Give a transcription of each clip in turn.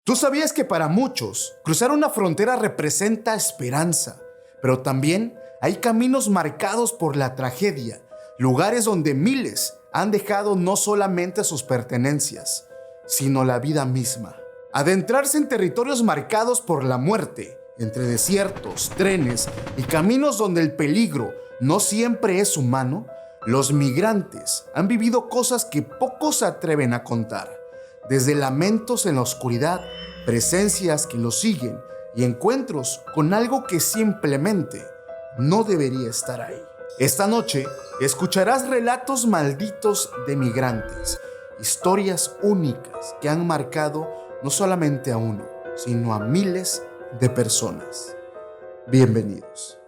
¿Tú sabías que para muchos cruzar una frontera representa esperanza? Pero también hay caminos marcados por la tragedia, lugares donde miles han dejado no solamente sus pertenencias, sino la vida misma. Adentrarse en territorios marcados por la muerte, entre desiertos, trenes y caminos donde el peligro no siempre es humano, los migrantes han vivido cosas que pocos se atreven a contar. Desde lamentos en la oscuridad, presencias que los siguen y encuentros con algo que simplemente no debería estar ahí. Esta noche escucharás relatos malditos de migrantes, historias únicas que han marcado no solamente a uno, sino a miles de personas. Bienvenidos.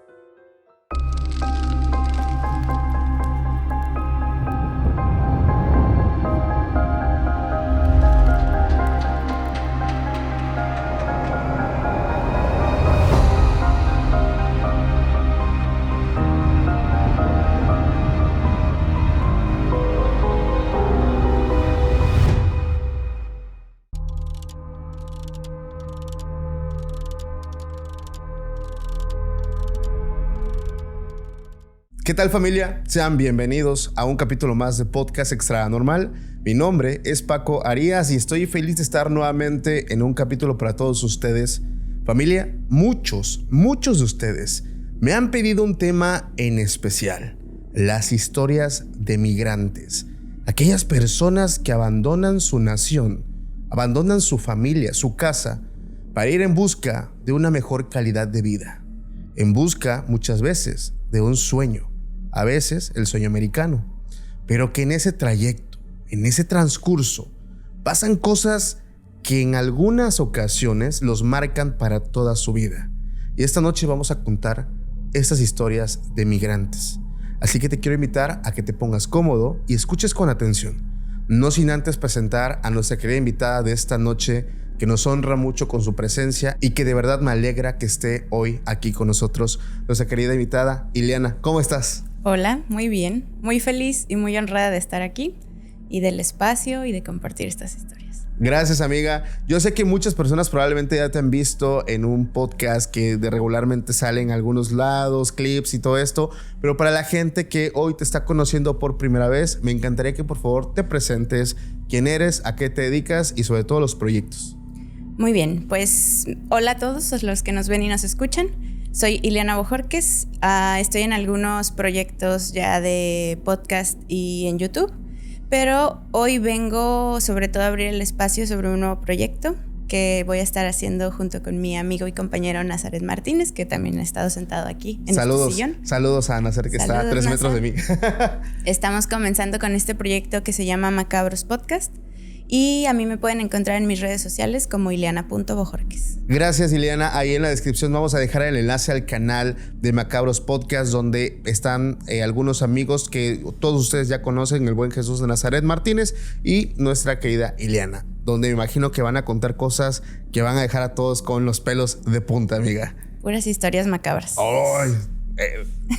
¿Qué tal, familia? Sean bienvenidos a un capítulo más de Podcast Extra Normal. Mi nombre es Paco Arias y estoy feliz de estar nuevamente en un capítulo para todos ustedes. Familia, muchos de ustedes me han pedido un tema en especial: las historias de migrantes. Aquellas personas que abandonan su nación, abandonan su familia, su casa, para ir en busca de una mejor calidad de vida. En busca, muchas veces, de un sueño. A veces el sueño americano, pero que en ese trayecto, en ese transcurso, pasan cosas que en algunas ocasiones los marcan para toda su vida. Y esta noche vamos a contar estas historias de migrantes. Así que te quiero invitar a que te pongas cómodo y escuches con atención, no sin antes presentar a nuestra querida invitada de esta noche, que nos honra mucho con su presencia y que de verdad me alegra que esté hoy aquí con nosotros, nuestra querida invitada Ileana. ¿Cómo estás? Hola, muy bien, muy feliz y muy honrada de estar aquí y del espacio y de compartir estas historias. Gracias, amiga. Yo sé que muchas personas probablemente ya te han visto en un podcast que regularmente sale en algunos lados, clips y todo esto, pero para la gente que hoy te está conociendo por primera vez, me encantaría que por favor te presentes, quién eres, a qué te dedicas y sobre todo los proyectos. Muy bien, pues hola a todos los que nos ven y nos escuchan. Soy Ileana Bojorquez, estoy en algunos proyectos ya de podcast y en YouTube, pero hoy vengo sobre todo a abrir el espacio sobre un nuevo proyecto que voy a estar haciendo junto con mi amigo y compañero Nazaret Martínez, que también ha estado sentado aquí en este sillón. Saludos a Nazaret, que está a 3 metros de mí. Estamos comenzando con este proyecto que se llama Macabros Podcast. Y a mí me pueden encontrar en mis redes sociales como ileana.bojorquez. Gracias, Ileana. Ahí en la descripción vamos a dejar el enlace al canal de Macabros Podcast, donde están algunos amigos que todos ustedes ya conocen, el buen Jesús de Nazaret Martínez y nuestra querida Ileana, donde me imagino que van a contar cosas que van a dejar a todos con los pelos de punta, amiga. Puras historias macabras. ¡Ay!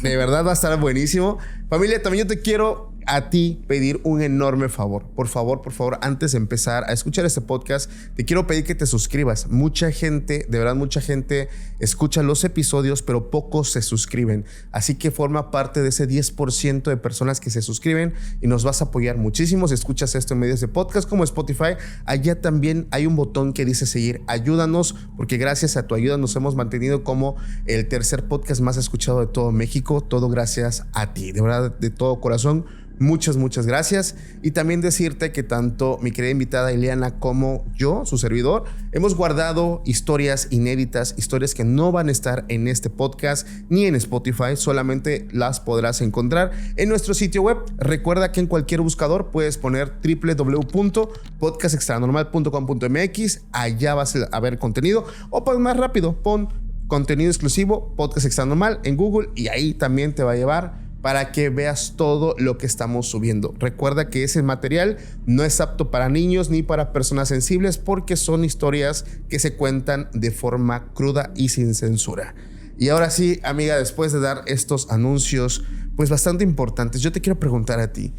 De verdad va a estar buenísimo. Familia, también yo te quiero a ti pedir un enorme favor. Por favor, antes de empezar a escuchar este podcast, te quiero pedir que te suscribas. Mucha gente, de verdad mucha gente escucha los episodios, pero pocos se suscriben. Así que forma parte de ese 10% de personas que se suscriben y nos vas a apoyar muchísimo si escuchas esto en medios de podcast como Spotify. Allá también hay un botón que dice seguir. Ayúdanos, porque gracias a tu ayuda nos hemos mantenido como el tercer podcast más escuchado de todo México. Todo gracias a ti. De verdad, de todo corazón, muchas gracias. Y también decirte que tanto mi querida invitada Ileana como yo, su servidor, hemos guardado historias inéditas, historias que no van a estar en este podcast ni en Spotify, solamente las podrás encontrar en nuestro sitio web. Recuerda que en cualquier buscador puedes poner www.podcastextranormal.com.mx, allá vas a ver contenido, o pues más rápido, pon contenido exclusivo Podcast Extra Normal en Google y ahí también te va a llevar para que veas todo lo que estamos subiendo. Recuerda que ese material no es apto para niños ni para personas sensibles, porque son historias que se cuentan de forma cruda y sin censura. Y ahora sí, amiga, después de dar estos anuncios pues bastante importantes, yo te quiero preguntar a ti.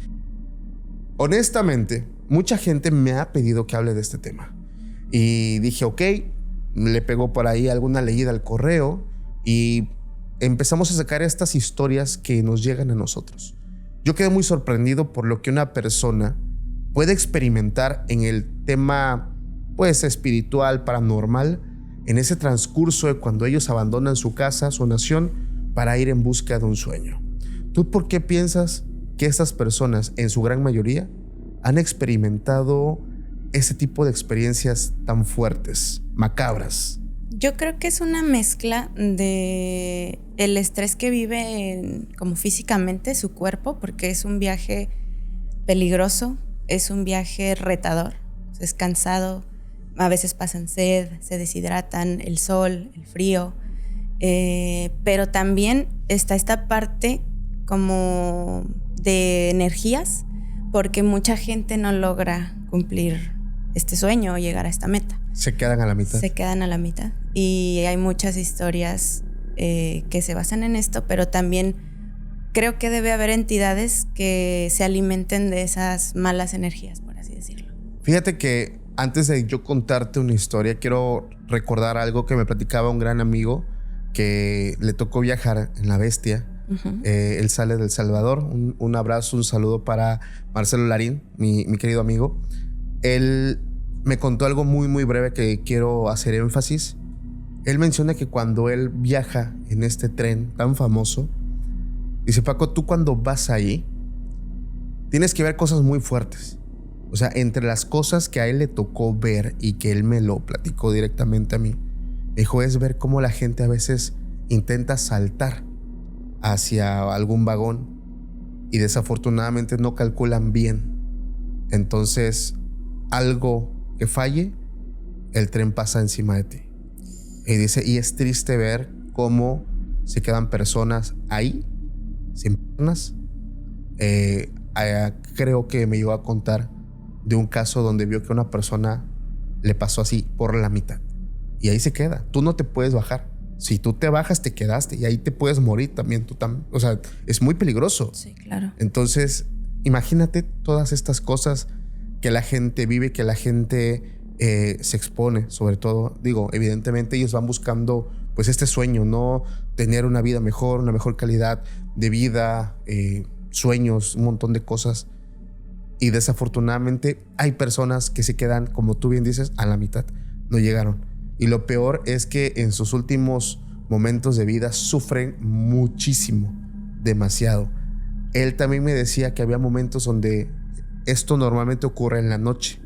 Honestamente, mucha gente me ha pedido que hable de este tema. Y dije, ok, le pegó por ahí alguna leída al correo y empezamos a sacar estas historias que nos llegan a nosotros. Yo quedé muy sorprendido por lo que una persona puede experimentar en el tema, pues, espiritual, paranormal, en ese transcurso de cuando ellos abandonan su casa, su nación, para ir en busca de un sueño. ¿Tú por qué piensas que estas personas, en su gran mayoría, han experimentado ese tipo de experiencias tan fuertes, macabras? Yo creo que es una mezcla de el estrés que vive como físicamente su cuerpo, porque es un viaje peligroso, es un viaje retador, es cansado, a veces pasan sed, se deshidratan, el sol, el frío, pero también está esta parte como de energías, porque mucha gente no logra cumplir este sueño o llegar a esta meta. Se quedan a la mitad. Se quedan a la mitad. Y hay muchas historias que se basan en esto, pero también creo que debe haber entidades que se alimenten de esas malas energías, por así decirlo. Fíjate que antes de yo contarte una historia, quiero recordar algo que me platicaba un gran amigo que le tocó viajar en la Bestia. Uh-huh. Él sale de El Salvador. Un abrazo, un saludo para Marcelo Larín, mi querido amigo. Él me contó algo muy, muy breve que quiero hacer énfasis. Él menciona que cuando él viaja en este tren tan famoso, dice: Paco, tú cuando vas ahí tienes que ver cosas muy fuertes. O sea, entre las cosas que a él le tocó ver y que él me lo platicó directamente a mí, me dijo, es ver cómo la gente a veces intenta saltar hacia algún vagón y desafortunadamente no calculan bien. Entonces, algo que falle, el tren pasa encima de ti. Y dice, y es triste ver cómo se quedan personas ahí, sin piernas. Creo que me llegó a contar de un caso donde vio que una persona le pasó así por la mitad. Y ahí se queda. Tú no te puedes bajar. Si tú te bajas, te quedaste. Y ahí te puedes morir también. O sea, es muy peligroso. Sí, claro. Entonces, imagínate todas estas cosas que la gente vive, que la gente se expone, sobre todo. Digo, evidentemente ellos van buscando pues este sueño, ¿no? Tener una vida mejor, una mejor calidad de vida, sueños, un montón de cosas. Y desafortunadamente hay personas que se quedan, como tú bien dices, a la mitad. No llegaron. Y lo peor es que en sus últimos momentos de vida sufren muchísimo, demasiado. Él también me decía que había momentos donde esto normalmente ocurre en la noche.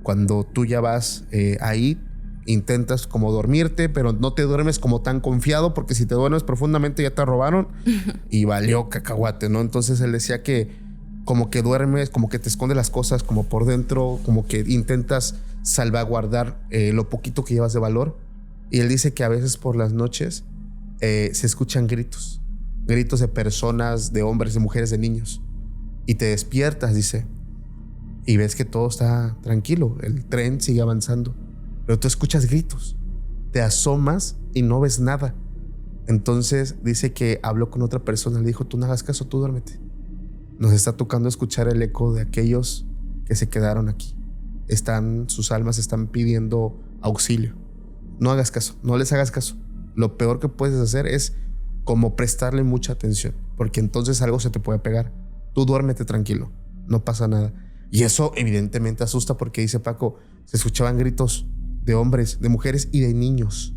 Cuando tú ya vas ahí, intentas como dormirte, pero no te duermes como tan confiado, porque si te duermes profundamente ya te robaron y valió cacahuate, ¿no? Entonces él decía que como que duermes, como que te escondes las cosas como por dentro, como que intentas salvaguardar lo poquito que llevas de valor. Y él dice que a veces por las noches se escuchan gritos de personas, de hombres, de mujeres, de niños. Y te despiertas, dice, y ves que todo está tranquilo, el tren sigue avanzando, pero tú escuchas gritos, te asomas y no ves nada. Entonces dice que habló con otra persona, le dijo, tú no hagas caso, tú duérmete. Nos está tocando escuchar el eco de aquellos que se quedaron aquí. Sus almas están pidiendo auxilio. No hagas caso, no les hagas caso. Lo peor que puedes hacer es como prestarle mucha atención, porque entonces algo se te puede pegar. Tú duérmete tranquilo, no pasa nada. Y eso evidentemente asusta, porque dice Paco, se escuchaban gritos de hombres, de mujeres y de niños.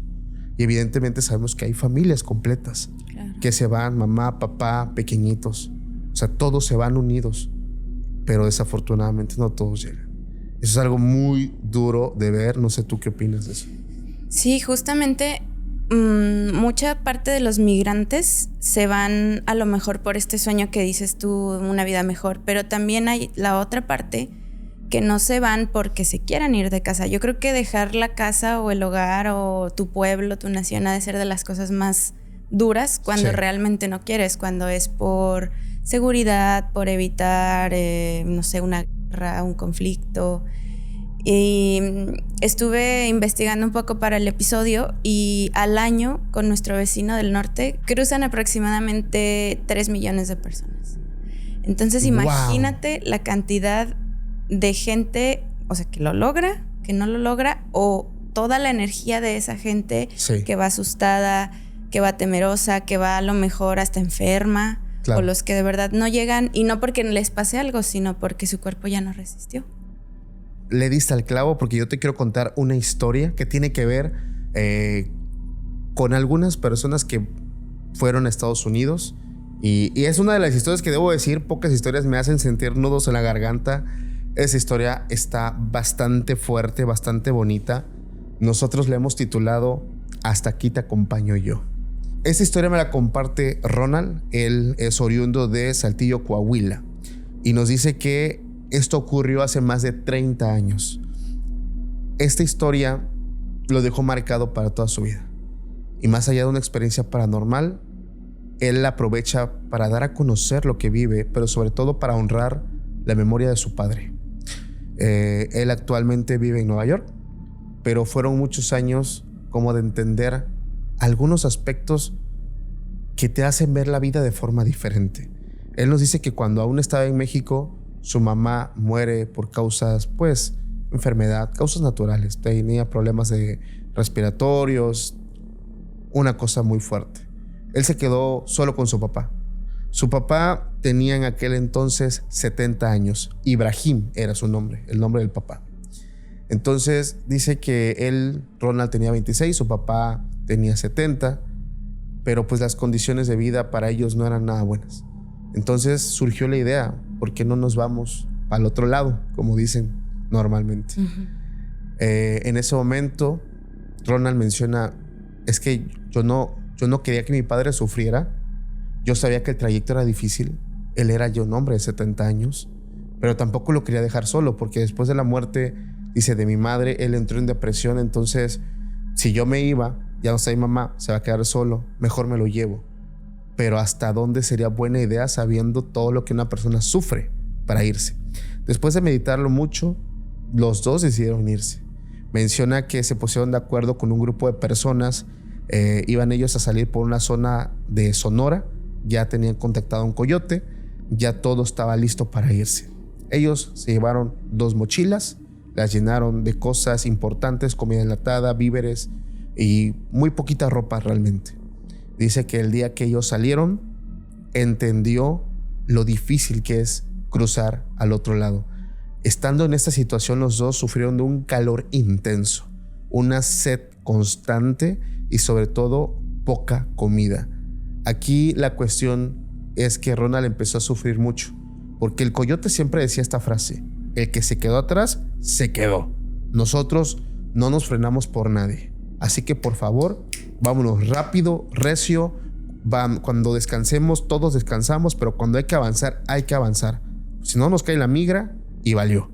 Y evidentemente sabemos que hay familias completas, claro, que se van, mamá, papá, pequeñitos. O sea, todos se van unidos, pero desafortunadamente no todos llegan. Eso es algo muy duro de ver. No sé tú qué opinas de eso. Sí, justamente mucha parte de los migrantes se van a lo mejor por este sueño que dices tú, una vida mejor, pero también hay la otra parte que no se van porque se quieran ir de casa. Yo creo que dejar la casa o el hogar o tu pueblo, tu nación, ha de ser de las cosas más duras cuando realmente no quieres, cuando es por seguridad, por evitar, no sé, una guerra, un conflicto. Y estuve investigando un poco para el episodio y al año con nuestro vecino del norte cruzan aproximadamente 3 millones de personas. Entonces imagínate la cantidad de gente, o sea, que lo logra, que no lo logra, o toda la energía de esa gente que va asustada, que va temerosa, que va a lo mejor hasta enferma, o los que de verdad no llegan, y no porque les pase algo, sino porque su cuerpo ya no resistió. Le diste al clavo, porque yo te quiero contar una historia que tiene que ver con algunas personas que fueron a Estados Unidos, y es una de las historias que debo decir, pocas historias me hacen sentir nudos en la garganta. Esa historia está bastante fuerte, bastante bonita. Nosotros le hemos titulado Hasta aquí te acompaño yo. Esta historia me la comparte Ronald. Él es oriundo de Saltillo, Coahuila, y nos dice que esto ocurrió hace más de 30 años. Esta historia lo dejó marcado para toda su vida, y más allá de una experiencia paranormal, él la aprovecha para dar a conocer lo que vive, pero sobre todo para honrar la memoria de su padre. Él actualmente vive en Nueva York, pero fueron muchos años como de entender algunos aspectos que te hacen ver la vida de forma diferente. Él nos dice que cuando aún estaba en México, su mamá muere por causas, pues, enfermedad, causas naturales. Tenía problemas respiratorios, una cosa muy fuerte. Él se quedó solo con su papá. Su papá tenía en aquel entonces 70 años. Ibrahim era su nombre, el nombre del papá. Entonces dice que Ronald tenía 26, su papá tenía 70, pero pues las condiciones de vida para ellos no eran nada buenas. Entonces surgió la idea, ¿por qué no nos vamos al otro lado, como dicen normalmente? En ese momento Ronald menciona, es que yo no quería que mi padre sufriera. Yo sabía que el trayecto era difícil. Él era ya un hombre de 70 años, pero tampoco lo quería dejar solo, porque después de la muerte, dice, de mi madre, él entró en depresión. Entonces, si yo me iba, ya no está mi mamá, se va a quedar solo, mejor me lo llevo. Pero ¿hasta dónde sería buena idea sabiendo todo lo que una persona sufre para irse? Después de meditarlo mucho, los dos decidieron irse. Menciona que se pusieron de acuerdo con un grupo de personas. Iban ellos a salir por una zona de Sonora. Ya tenían contactado a un coyote. Ya todo estaba listo para irse. Ellos se llevaron 2 mochilas, las llenaron de cosas importantes, comida enlatada, víveres y muy poquita ropa realmente. Dice que el día que ellos salieron, entendió lo difícil que es cruzar al otro lado. Estando en esta situación, los dos sufrieron de un calor intenso, una sed constante y sobre todo poca comida. Aquí la cuestión es que Ronald empezó a sufrir mucho, porque el coyote siempre decía esta frase: el que se quedó atrás, se quedó. Nosotros no nos frenamos por nadie. Así que por favor, vámonos rápido, recio. Cuando descansemos, todos descansamos, pero cuando hay que avanzar, hay que avanzar. Si no, nos cae la migra y valió.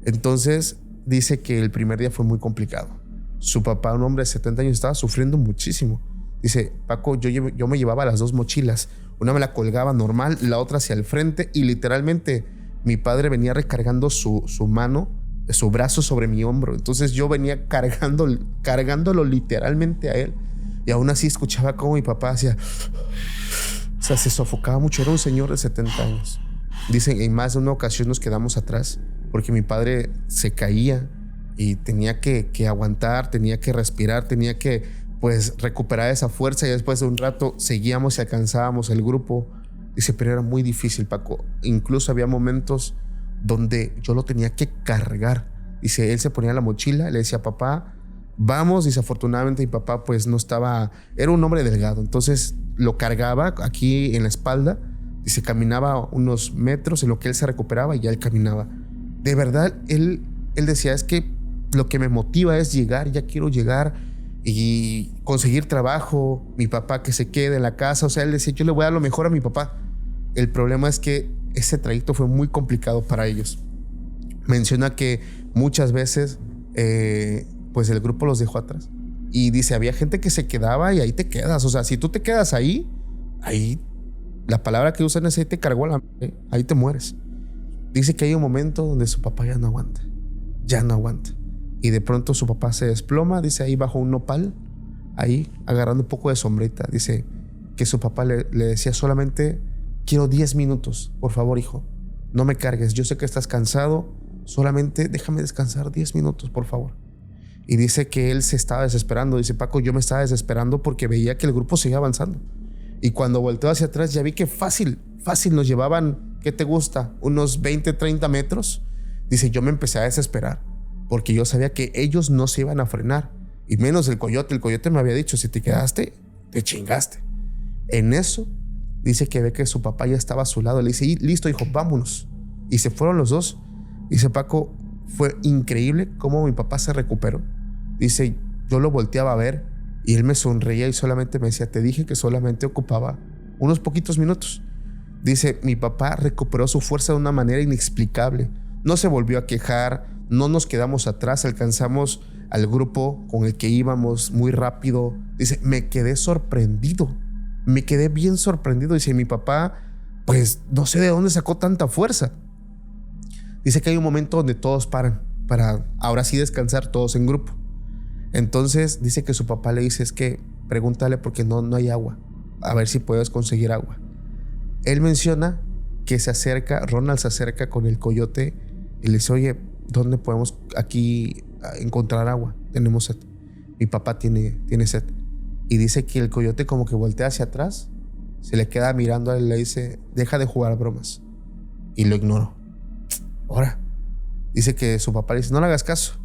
Entonces dice que el primer día fue muy complicado. Su papá, un hombre de 70 años, estaba sufriendo muchísimo. Dice, Paco, yo me llevaba las 2 mochilas. Una me la colgaba normal, la otra hacia el frente, y literalmente mi padre venía recargando su mano, su brazo sobre mi hombro. Entonces yo venía cargándolo literalmente a él, y aún así escuchaba cómo mi papá hacía, o sea, se sofocaba mucho. Era un señor de 70 años. Dicen, en más de una ocasión nos quedamos atrás porque mi padre se caía y tenía que aguantar, tenía que respirar, tenía que pues recuperar esa fuerza, y después de un rato seguíamos y alcanzábamos el grupo. Dice, pero era muy difícil, Paco. Incluso había momentos donde yo lo tenía que cargar. Dice, él se ponía la mochila, le decía, papá, vamos. Dice, afortunadamente mi papá pues no estaba, era un hombre delgado, entonces lo cargaba aquí en la espalda. Dice, caminaba unos metros en lo que él se recuperaba y ya él caminaba. De verdad, él decía, es que lo que me motiva es llegar, ya quiero llegar y conseguir trabajo, mi papá que se quede en la casa. O sea, él decía, yo le voy a dar lo mejor a mi papá. El problema es que ese trayecto fue muy complicado para ellos. Menciona que muchas veces pues el grupo los dejó atrás, y dice, había gente que se quedaba y ahí te quedas. O sea, si tú te quedas ahí la palabra que usan es ahí te cargó ahí te mueres. Dice que hay un momento donde su papá ya no aguanta, y de pronto su papá se desploma. Dice, ahí bajo un nopal, ahí agarrando un poco de sombrita. Dice que su papá le decía solamente, quiero 10 minutos, por favor, hijo, no me cargues, yo sé que estás cansado, solamente déjame descansar 10 minutos, por favor. Y dice que él se estaba desesperando. Dice, Paco, yo me estaba desesperando porque veía que el grupo seguía avanzando. Y cuando volteo hacia atrás ya vi que fácil nos llevaban, ¿qué te gusta? Unos 20, 30 metros. Dice, yo me empecé a desesperar porque yo sabía que ellos no se iban a frenar. Y menos el coyote. El coyote me había dicho, si te quedaste, te chingaste. En eso, dice que ve que su papá ya estaba a su lado. Le dice, listo, hijo, vámonos. Y se fueron los dos. Dice, Paco, fue increíble cómo mi papá se recuperó. Dice, yo lo volteaba a ver y él me sonreía y solamente me decía, te dije que solamente ocupaba unos poquitos minutos. Dice, mi papá recuperó su fuerza de una manera inexplicable. No se volvió a quejar, no nos quedamos atrás, alcanzamos al grupo con el que íbamos muy rápido. Dice, me quedé sorprendido, me quedé bien sorprendido. Dice, mi papá, pues no sé de dónde sacó tanta fuerza. Dice que hay un momento donde todos paran para ahora sí descansar todos en grupo. Entonces dice que su papá le dice, es que pregúntale porque no hay agua, a ver si puedes conseguir agua. Él menciona que Ronald se acerca con el coyote y le dice, oye, ¿dónde podemos aquí encontrar agua? Tenemos sed. Mi papá tiene sed. Y dice que el coyote como que voltea hacia atrás, se le queda mirando a él y le dice, deja de jugar bromas. Y lo ignoró. Ahora, dice que su papá le dice, no le hagas caso.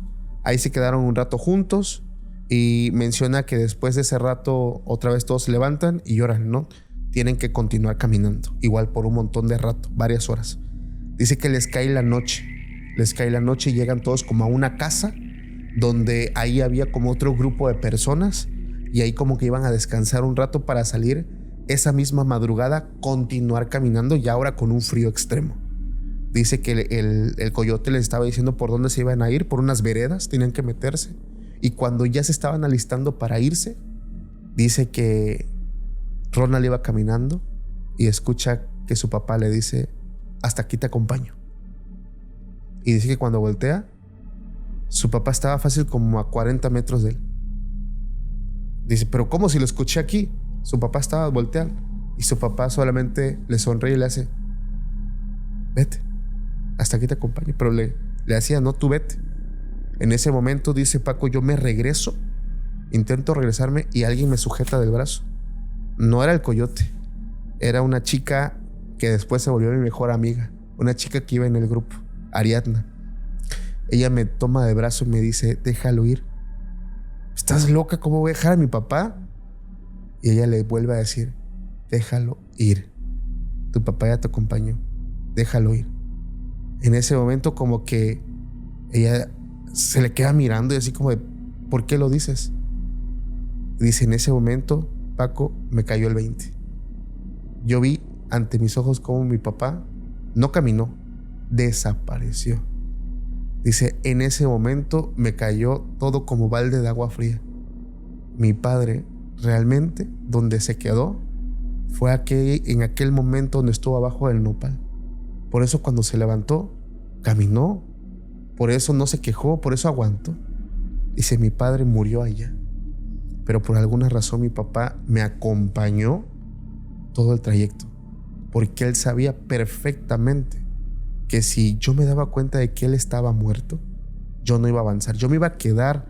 Ahí se quedaron un rato juntos y menciona que después de ese rato otra vez todos se levantan y lloran, ¿no? Tienen que continuar caminando, igual por un montón de rato, varias horas. Dice que les cae la noche y llegan todos como a una casa donde ahí había como otro grupo de personas y ahí como que iban a descansar un rato para salir esa misma madrugada, continuar caminando y ahora con un frío extremo. Dice que el coyote les estaba diciendo por dónde se iban a ir, por unas veredas, tenían que meterse. Y cuando ya se estaban alistando para irse, dice que Ronald iba caminando y escucha que su papá le dice, hasta aquí te acompaño. Y dice que cuando voltea, su papá estaba fácil como a 40 metros de él. Dice, pero ¿cómo si lo escuché aquí? Su papá estaba volteando y su papá solamente le sonríe y le hace, vete. Hasta aquí te acompaño. Pero le decía, no, tú vete. En ese momento dice Paco, yo me regreso, intento regresarme y alguien me sujeta del brazo. No era el coyote, era una chica que después se volvió mi mejor amiga, una chica que iba en el grupo, Ariadna. Ella me toma de brazo y me dice, déjalo ir. ¿Estás loca? ¿Cómo voy a dejar a mi papá? Y ella le vuelve a decir, déjalo ir. Tu papá ya te acompañó, déjalo ir. En ese momento como que ella se le queda mirando y así como de, ¿por qué lo dices? Dice, en ese momento, Paco, me cayó el 20. Yo vi ante mis ojos cómo mi papá no caminó, desapareció. Dice, en ese momento me cayó todo como balde de agua fría. Mi padre realmente donde se quedó fue en aquel momento donde estuvo abajo del nopal. Por eso cuando se levantó, caminó. Por eso no se quejó, por eso aguantó. Dice, mi padre murió allá. Pero por alguna razón mi papá me acompañó todo el trayecto. Porque él sabía perfectamente que si yo me daba cuenta de que él estaba muerto, yo no iba a avanzar. Yo me iba a quedar,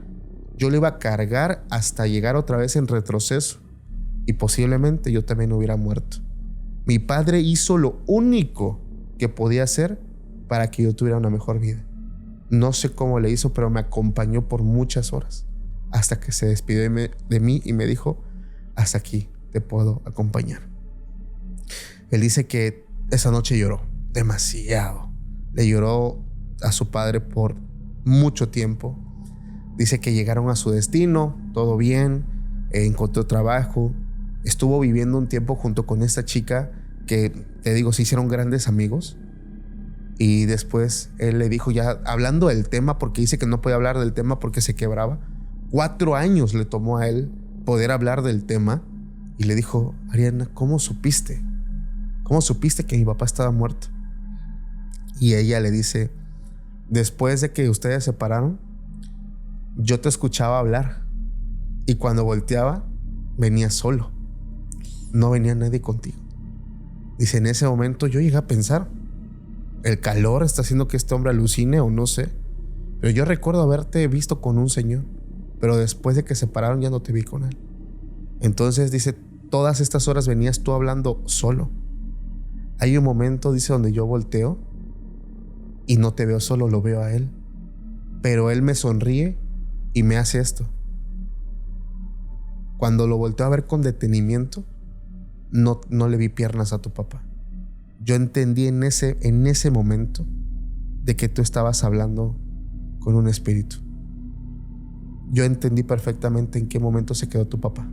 yo le iba a cargar hasta llegar otra vez en retroceso. Y posiblemente yo también hubiera muerto. Mi padre hizo lo único que podía hacer para que yo tuviera una mejor vida. No sé cómo le hizo, pero me acompañó por muchas horas hasta que se despidió de mí y me dijo, hasta aquí te puedo acompañar. Él dice que esa noche lloró demasiado. Le lloró a su padre por mucho tiempo. Dice que llegaron a su destino, todo bien, encontró trabajo, estuvo viviendo un tiempo junto con esta chica que, te digo, se hicieron grandes amigos. Y después él le dijo, ya hablando del tema, porque dice que no podía hablar del tema porque se quebraba. 4 años le tomó a él poder hablar del tema. Y le dijo, Ariadna, ¿cómo supiste? ¿Cómo supiste que mi papá estaba muerto? Y ella le dice, después de que ustedes se separaron, yo te escuchaba hablar. Y cuando volteaba, venía solo. No venía nadie contigo. Dice, en ese momento yo llegué a pensar, el calor está haciendo que este hombre alucine o no sé. Pero yo recuerdo haberte visto con un señor, pero después de que se separaron ya no te vi con él. Entonces dice, todas estas horas venías tú hablando solo. Hay un momento, dice, donde yo volteo y no te veo solo, lo veo a él. Pero él me sonríe y me hace esto. Cuando lo volteo a ver con detenimiento, no le vi piernas a tu papá. Yo entendí en ese momento de que tú estabas hablando con un espíritu. Yo entendí perfectamente en qué momento se quedó tu papá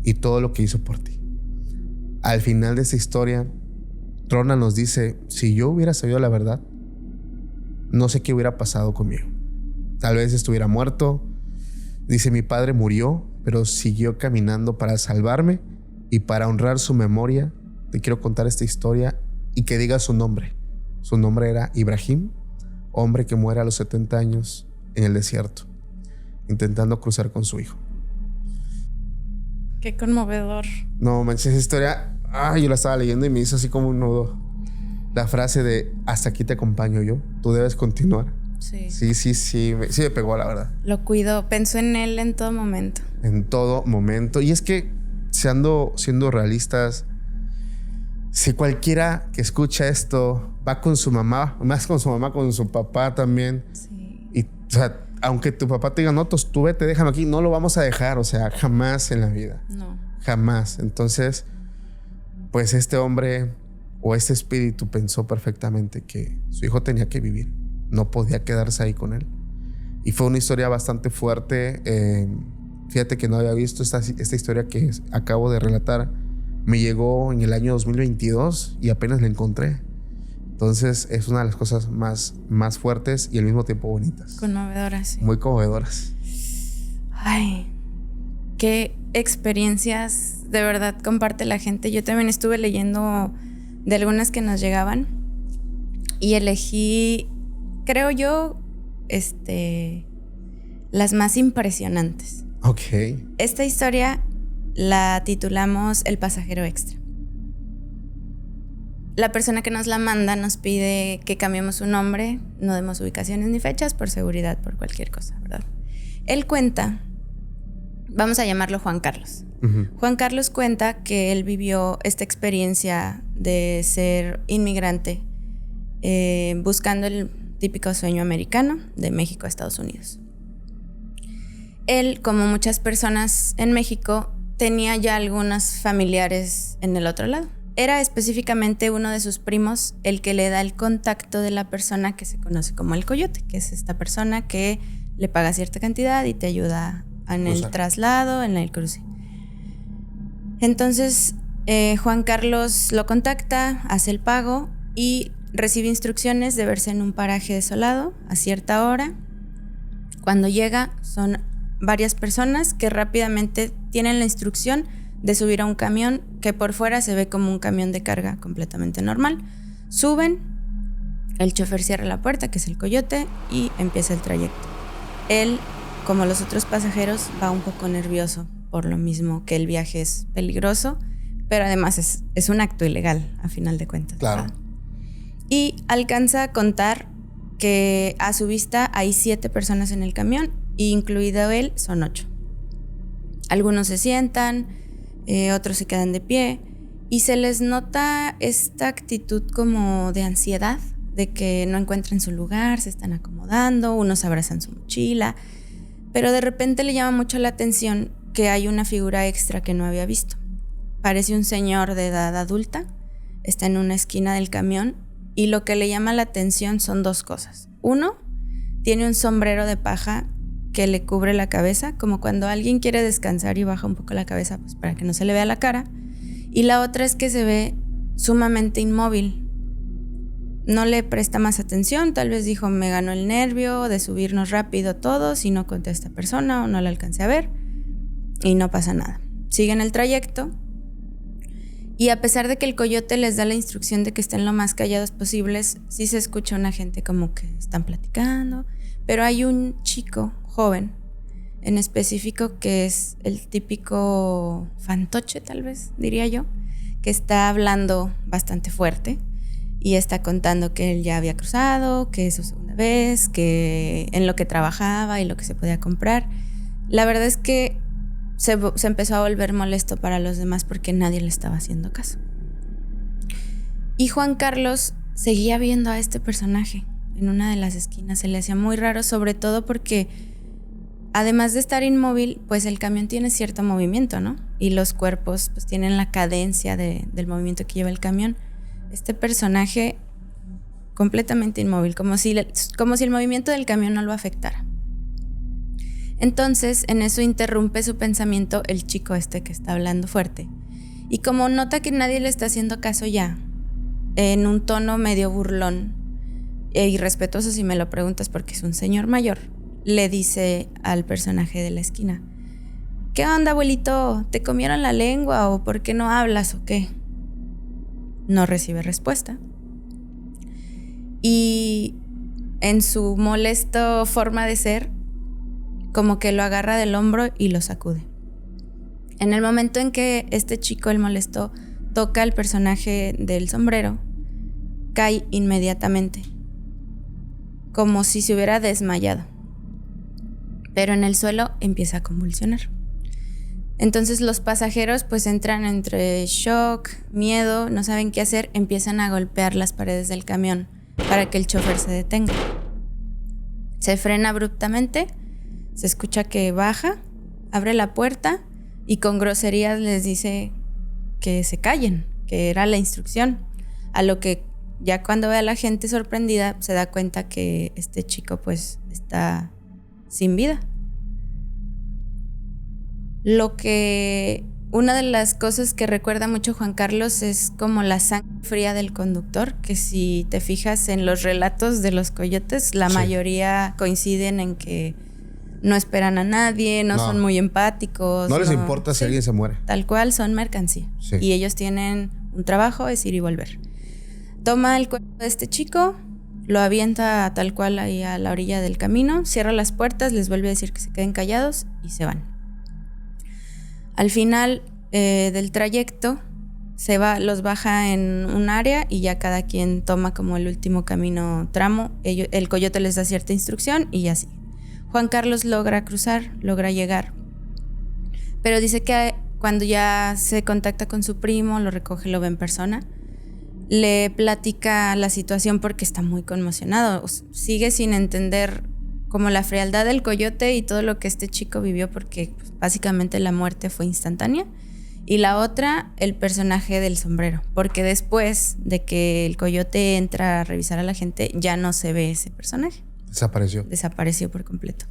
y todo lo que hizo por ti. Al final de esta historia, Ronald nos dice, si yo hubiera sabido la verdad, no sé qué hubiera pasado conmigo. Tal vez estuviera muerto. Dice, mi padre murió, pero siguió caminando para salvarme y para honrar su memoria. Te quiero contar esta historia y que diga su nombre. Su nombre era Ibrahim, hombre que muere a los 70 años en el desierto, intentando cruzar con su hijo. Qué conmovedor. No manches, esa historia, yo la estaba leyendo y me hizo así como un nudo. La frase de hasta aquí te acompaño yo, tú debes continuar. Sí. Sí me pegó, la verdad. Lo cuido, pensó en él en todo momento. En todo momento. Y es que, siendo realistas, si cualquiera que escucha esto va con su mamá, más con su mamá, con su papá también. Sí. Y, o sea, aunque tu papá te diga, no, tú vete, déjame aquí, no lo vamos a dejar. O sea, jamás en la vida. No. Jamás. Entonces, pues este hombre o este espíritu pensó perfectamente que su hijo tenía que vivir. No podía quedarse ahí con él. Y fue una historia bastante fuerte. Fíjate que no había visto esta historia que acabo de relatar. Me llegó en el año 2022 y apenas la encontré. Entonces es una de las cosas más fuertes y al mismo tiempo bonitas. Conmovedoras, sí. Muy conmovedoras. Ay, qué experiencias de verdad comparte la gente. Yo también estuve leyendo de algunas que nos llegaban y elegí, creo yo, las más impresionantes. Ok. Esta historia la titulamos El pasajero extra. La persona que nos la manda nos pide que cambiemos su nombre, no demos ubicaciones ni fechas por seguridad, por cualquier cosa, ¿verdad? Él cuenta, vamos a llamarlo Juan Carlos. Uh-huh. Juan Carlos cuenta que él vivió esta experiencia de ser inmigrante buscando el típico sueño americano de México a Estados Unidos. Él, como muchas personas en México, tenía ya algunos familiares en el otro lado. Era específicamente uno de sus primos el que le da el contacto de la persona que se conoce como el coyote, que es esta persona que le paga cierta cantidad y te ayuda en el traslado, en el cruce. Entonces, Juan Carlos lo contacta, hace el pago y recibe instrucciones de verse en un paraje desolado a cierta hora. Cuando llega, son varias personas que rápidamente tienen la instrucción de subir a un camión que por fuera se ve como un camión de carga completamente normal. Suben, el chofer cierra la puerta, que es el coyote, y empieza el trayecto. Él, como los otros pasajeros, va un poco nervioso por lo mismo que el viaje es peligroso, pero además es un acto ilegal a final de cuentas. Claro. ¿Verdad? Y alcanza a contar que a su vista hay 7 personas en el camión, incluido él, son 8. Algunos se sientan, otros se quedan de pie y se les nota esta actitud como de ansiedad, de que no encuentran su lugar, se están acomodando, unos abrazan su mochila, pero de repente le llama mucho la atención que hay una figura extra que no había visto. Parece un señor de edad adulta, está en una esquina del camión y lo que le llama la atención son 2 cosas. Uno, tiene un sombrero de paja que le cubre la cabeza, como cuando alguien quiere descansar y baja un poco la cabeza pues para que no se le vea la cara. Y la otra es que se ve sumamente inmóvil. No le presta más atención, tal vez dijo, me ganó el nervio de subirnos rápido todos y no conté a esta persona o no la alcancé a ver y no pasa nada. Siguen el trayecto y a pesar de que el coyote les da la instrucción de que estén lo más callados posibles, sí se escucha una gente como que están platicando, pero hay un chico joven en específico que es el típico fantoche, tal vez diría yo, que está hablando bastante fuerte y está contando que él ya había cruzado, que es su segunda vez, que en lo que trabajaba y lo que se podía comprar. La verdad es que se empezó a volver molesto para los demás porque nadie le estaba haciendo caso. Y Juan Carlos seguía viendo a este personaje en una de las esquinas. Se le hacía muy raro, sobre todo porque además de estar inmóvil, pues el camión tiene cierto movimiento, ¿no? Y los cuerpos pues tienen la cadencia del movimiento que lleva el camión. Este personaje completamente inmóvil, como si el movimiento del camión no lo afectara. Entonces, en eso interrumpe su pensamiento el chico este que está hablando fuerte. Y como nota que nadie le está haciendo caso ya, en un tono medio burlón e irrespetuoso si me lo preguntas porque es un señor mayor, le dice al personaje de la esquina: ¿qué onda, abuelito? ¿Te comieron la lengua o por qué no hablas o qué? No recibe respuesta. Y en su molesto forma de ser, como que lo agarra del hombro y lo sacude. En el momento en que este chico, el molesto, toca al personaje del sombrero, cae inmediatamente, como si se hubiera desmayado. Pero en el suelo empieza a convulsionar. Entonces los pasajeros pues entran entre shock, miedo, no saben qué hacer, empiezan a golpear las paredes del camión para que el chofer se detenga. Se frena abruptamente, se escucha que baja, abre la puerta y con groserías les dice que se callen, que era la instrucción. A lo que ya cuando ve a la gente sorprendida se da cuenta que este chico pues está sin vida. Una de las cosas que recuerda mucho Juan Carlos es como la sangre fría del conductor, que si te fijas en los relatos de los coyotes, la mayoría coinciden en que no esperan a nadie, no son muy empáticos. No les importa si alguien se muere. Tal cual, son mercancía. Sí. Y ellos tienen un trabajo, es ir y volver. Toma el cuerpo de este chico, lo avienta tal cual ahí a la orilla del camino, cierra las puertas, les vuelve a decir que se queden callados y se van. Al final del trayecto los baja en un área y ya cada quien toma como el último camino tramo. El coyote les da cierta instrucción y así. Juan Carlos logra cruzar, logra llegar, pero dice que cuando ya se contacta con su primo, lo recoge, lo ve en persona, le platica la situación porque está muy conmocionado. Sigue sin entender como la frialdad del coyote y todo lo que este chico vivió, porque pues, básicamente la muerte fue instantánea. Y la otra, el personaje del sombrero, porque después de que el coyote entra a revisar a la gente, ya no se ve ese personaje. Desapareció por completo.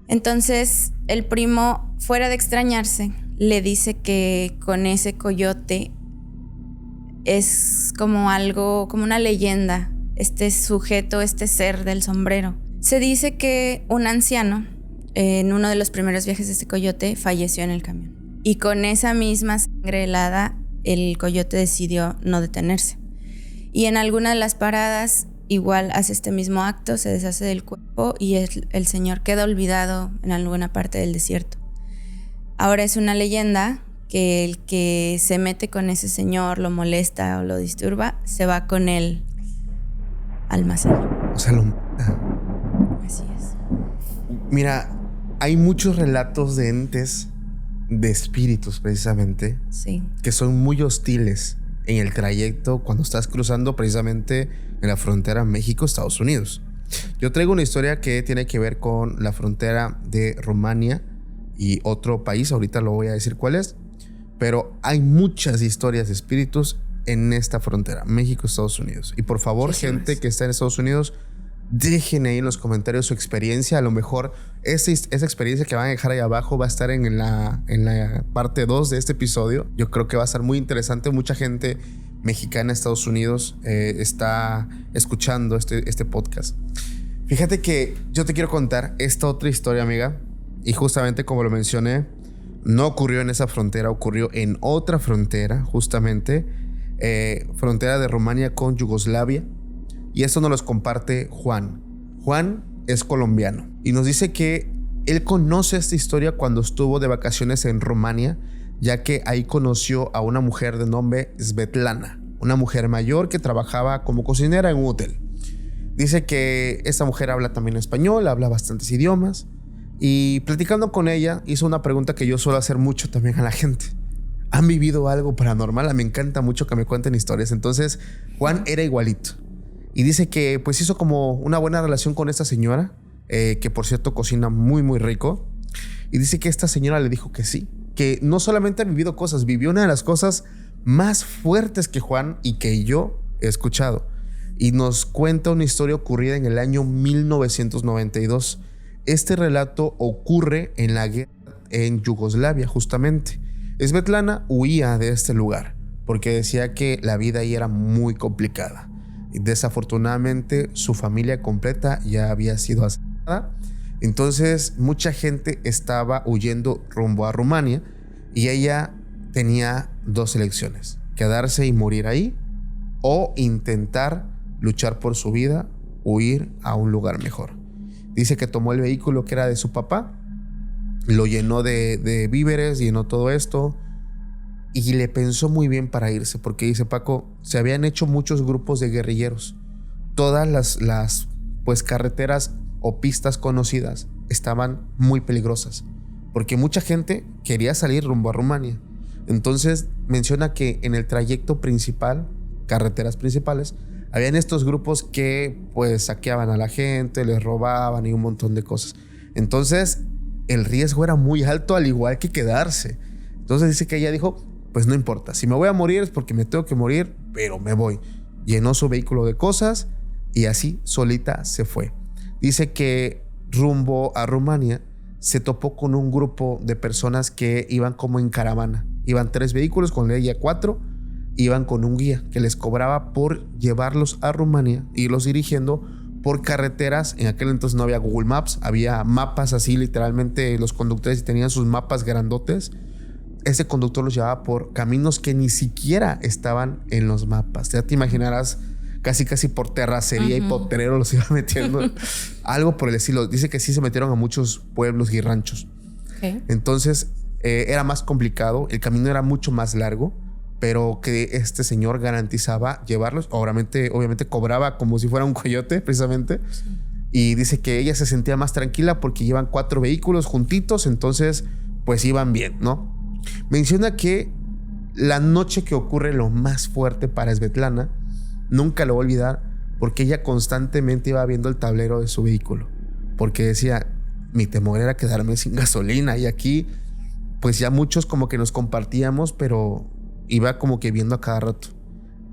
Entonces, el primo, fuera de extrañarse, le dice que con ese coyote es como algo, como una leyenda, este sujeto, este ser del sombrero. Se dice que un anciano, en uno de los primeros viajes de este coyote, falleció en el camión. Y con esa misma sangre helada, el coyote decidió no detenerse. Y en alguna de las paradas, igual hace este mismo acto, se deshace del cuerpo y el señor queda olvidado en alguna parte del desierto. Ahora es una leyenda que el que se mete con ese señor, lo molesta o lo disturba, se va con él al más allá. O sea, Así es. Mira, hay muchos relatos de entes, de espíritus precisamente, sí, que son muy hostiles en el trayecto cuando estás cruzando precisamente en la frontera México-Estados Unidos. Yo traigo una historia que tiene que ver con la frontera de Rumania y otro país, ahorita lo voy a decir cuál es, pero hay muchas historias de espíritus en esta frontera, México-Estados Unidos. Y por favor, gente que está en Estados Unidos, dejen ahí en los comentarios su experiencia. A lo mejor esa experiencia que van a dejar ahí abajo va a estar en la parte 2 de este episodio. Yo creo que va a estar muy interesante. Mucha gente mexicana en Estados Unidos está escuchando este podcast. Fíjate que yo te quiero contar esta otra historia, amiga. Y justamente como lo mencioné, no ocurrió en esa frontera, ocurrió en otra frontera, justamente frontera de Rumania con Yugoslavia. Y esto nos lo comparte Juan. Juan es colombiano y nos dice que él conoce esta historia cuando estuvo de vacaciones en Rumania, ya que ahí conoció a una mujer de nombre Svetlana, una mujer mayor que trabajaba como cocinera en un hotel. Dice que esta mujer habla también español, habla bastantes idiomas, y platicando con ella hizo una pregunta que yo suelo hacer mucho también a la gente. ¿Han vivido algo paranormal? Me encanta mucho que me cuenten historias. Entonces Juan era igualito y dice que pues hizo como una buena relación con esta señora, que por cierto cocina muy muy rico, y dice que esta señora le dijo que sí, que no solamente ha vivido cosas, vivió una de las cosas más fuertes que Juan y que yo he escuchado. Y nos cuenta una historia ocurrida en el año 1992. Este relato ocurre en la guerra en Yugoslavia, justamente. Svetlana huía de este lugar porque decía que la vida ahí era muy complicada. Y desafortunadamente su familia completa ya había sido asesinada. Entonces mucha gente estaba huyendo rumbo a Rumania y ella tenía dos elecciones: quedarse y morir ahí o intentar luchar por su vida, huir a un lugar mejor. Dice que tomó el vehículo que era de su papá, lo llenó de víveres, llenó todo esto y le pensó muy bien para irse, porque dice Paco, se habían hecho muchos grupos de guerrilleros. Todas las pues carreteras o pistas conocidas estaban muy peligrosas, porque mucha gente quería salir rumbo a Rumania. Entonces menciona que en el trayecto principal, carreteras principales, habían estos grupos que pues saqueaban a la gente, les robaban y un montón de cosas. Entonces el riesgo era muy alto, al igual que quedarse. Entonces dice que ella dijo, pues no importa, si me voy a morir es porque me tengo que morir, pero me voy. Llenó su vehículo de cosas y así solita se fue. Dice que rumbo a Rumania se topó con un grupo de personas que iban como en caravana. Iban 3 vehículos, con ella 4. Iban con un guía que les cobraba por llevarlos a Rumania, irlos dirigiendo por carreteras. En aquel entonces no había Google Maps, había mapas así, literalmente los conductores tenían sus mapas grandotes. Ese conductor los llevaba por caminos que ni siquiera estaban en los mapas. Ya te imaginarás, casi por terracería y potrero los iba metiendo. Algo por el estilo. Dice que sí se metieron a muchos pueblos y ranchos. Okay. Entonces era más complicado, el camino era mucho más largo, pero que este señor garantizaba llevarlos. Obviamente cobraba como si fuera un coyote, precisamente. Sí. Y dice que ella se sentía más tranquila porque llevan 4 vehículos juntitos, entonces pues iban bien, ¿no? Menciona que la noche que ocurre lo más fuerte para Svetlana, nunca lo voy a olvidar, porque ella constantemente iba viendo el tablero de su vehículo, porque decía, mi temor era quedarme sin gasolina, y aquí pues ya muchos como que nos compartíamos, pero iba como que viendo a cada rato.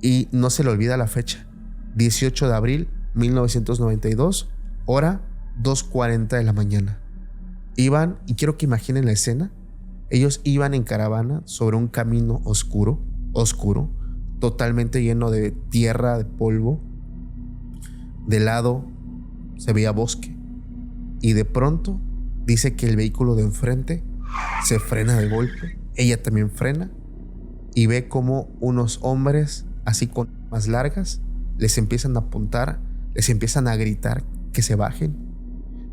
Y no se le olvida la fecha: 18 de abril 1992, hora 2:40 de la mañana. Iban, y quiero que imaginen la escena, ellos iban en caravana sobre un camino oscuro, totalmente lleno de tierra, de polvo. De lado se veía bosque, y de pronto dice que el vehículo de enfrente se frena de golpe. Ella también frena y ve como unos hombres así con armas largas les empiezan a apuntar, les empiezan a gritar que se bajen.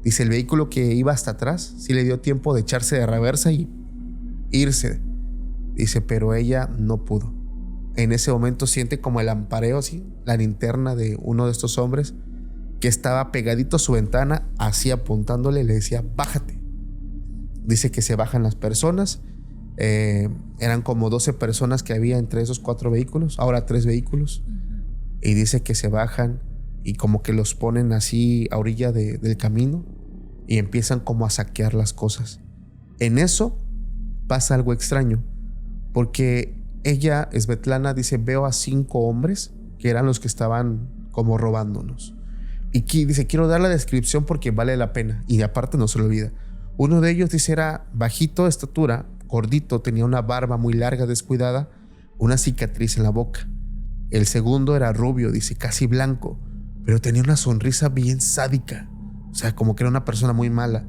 Dice el vehículo que iba hasta atrás sí le dio tiempo de echarse de reversa y irse. Dice, pero ella no pudo. En ese momento siente como el lampareo, así, la linterna de uno de estos hombres que estaba pegadito a su ventana, así apuntándole, le decía, bájate. Dice que se bajan las personas. Eran como 12 personas que había entre esos 4 vehículos, ahora 3 vehículos. Y dice que se bajan y como que los ponen así a orilla del camino y empiezan como a saquear las cosas. En eso pasa algo extraño, porque ella, Svetlana, dice, veo a 5 hombres que eran los que estaban como robándonos. Y dice, quiero dar la descripción porque vale la pena, y aparte no se lo olvida. Uno de ellos, dice, era bajito de estatura, gordito, tenía una barba muy larga, descuidada, una cicatriz en la boca. El segundo era rubio, dice, casi blanco, pero tenía una sonrisa bien sádica, o sea, como que era una persona muy mala.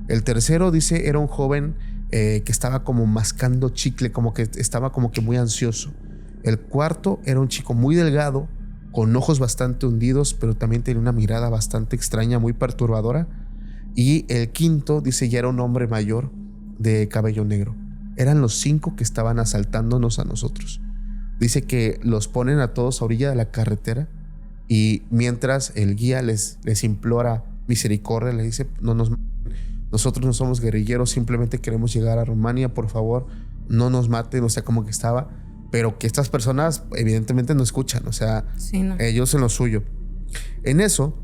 El tercero, dice, era un joven que estaba como mascando chicle, como que estaba como que muy ansioso. El cuarto era un chico muy delgado, con ojos bastante hundidos, pero también tenía una mirada bastante extraña, muy perturbadora. Y el quinto, dice, ya era un hombre mayor de cabello negro. Eran los 5 que estaban asaltándonos a nosotros. Dice que los ponen a todos a orilla de la carretera y mientras el guía les implora misericordia, le dice, nosotros no somos guerrilleros, simplemente queremos llegar a Rumania, por favor, no nos maten, o sea, como que estaba, pero que estas personas evidentemente no escuchan, o sea, sí, no. Ellos en lo suyo. En eso,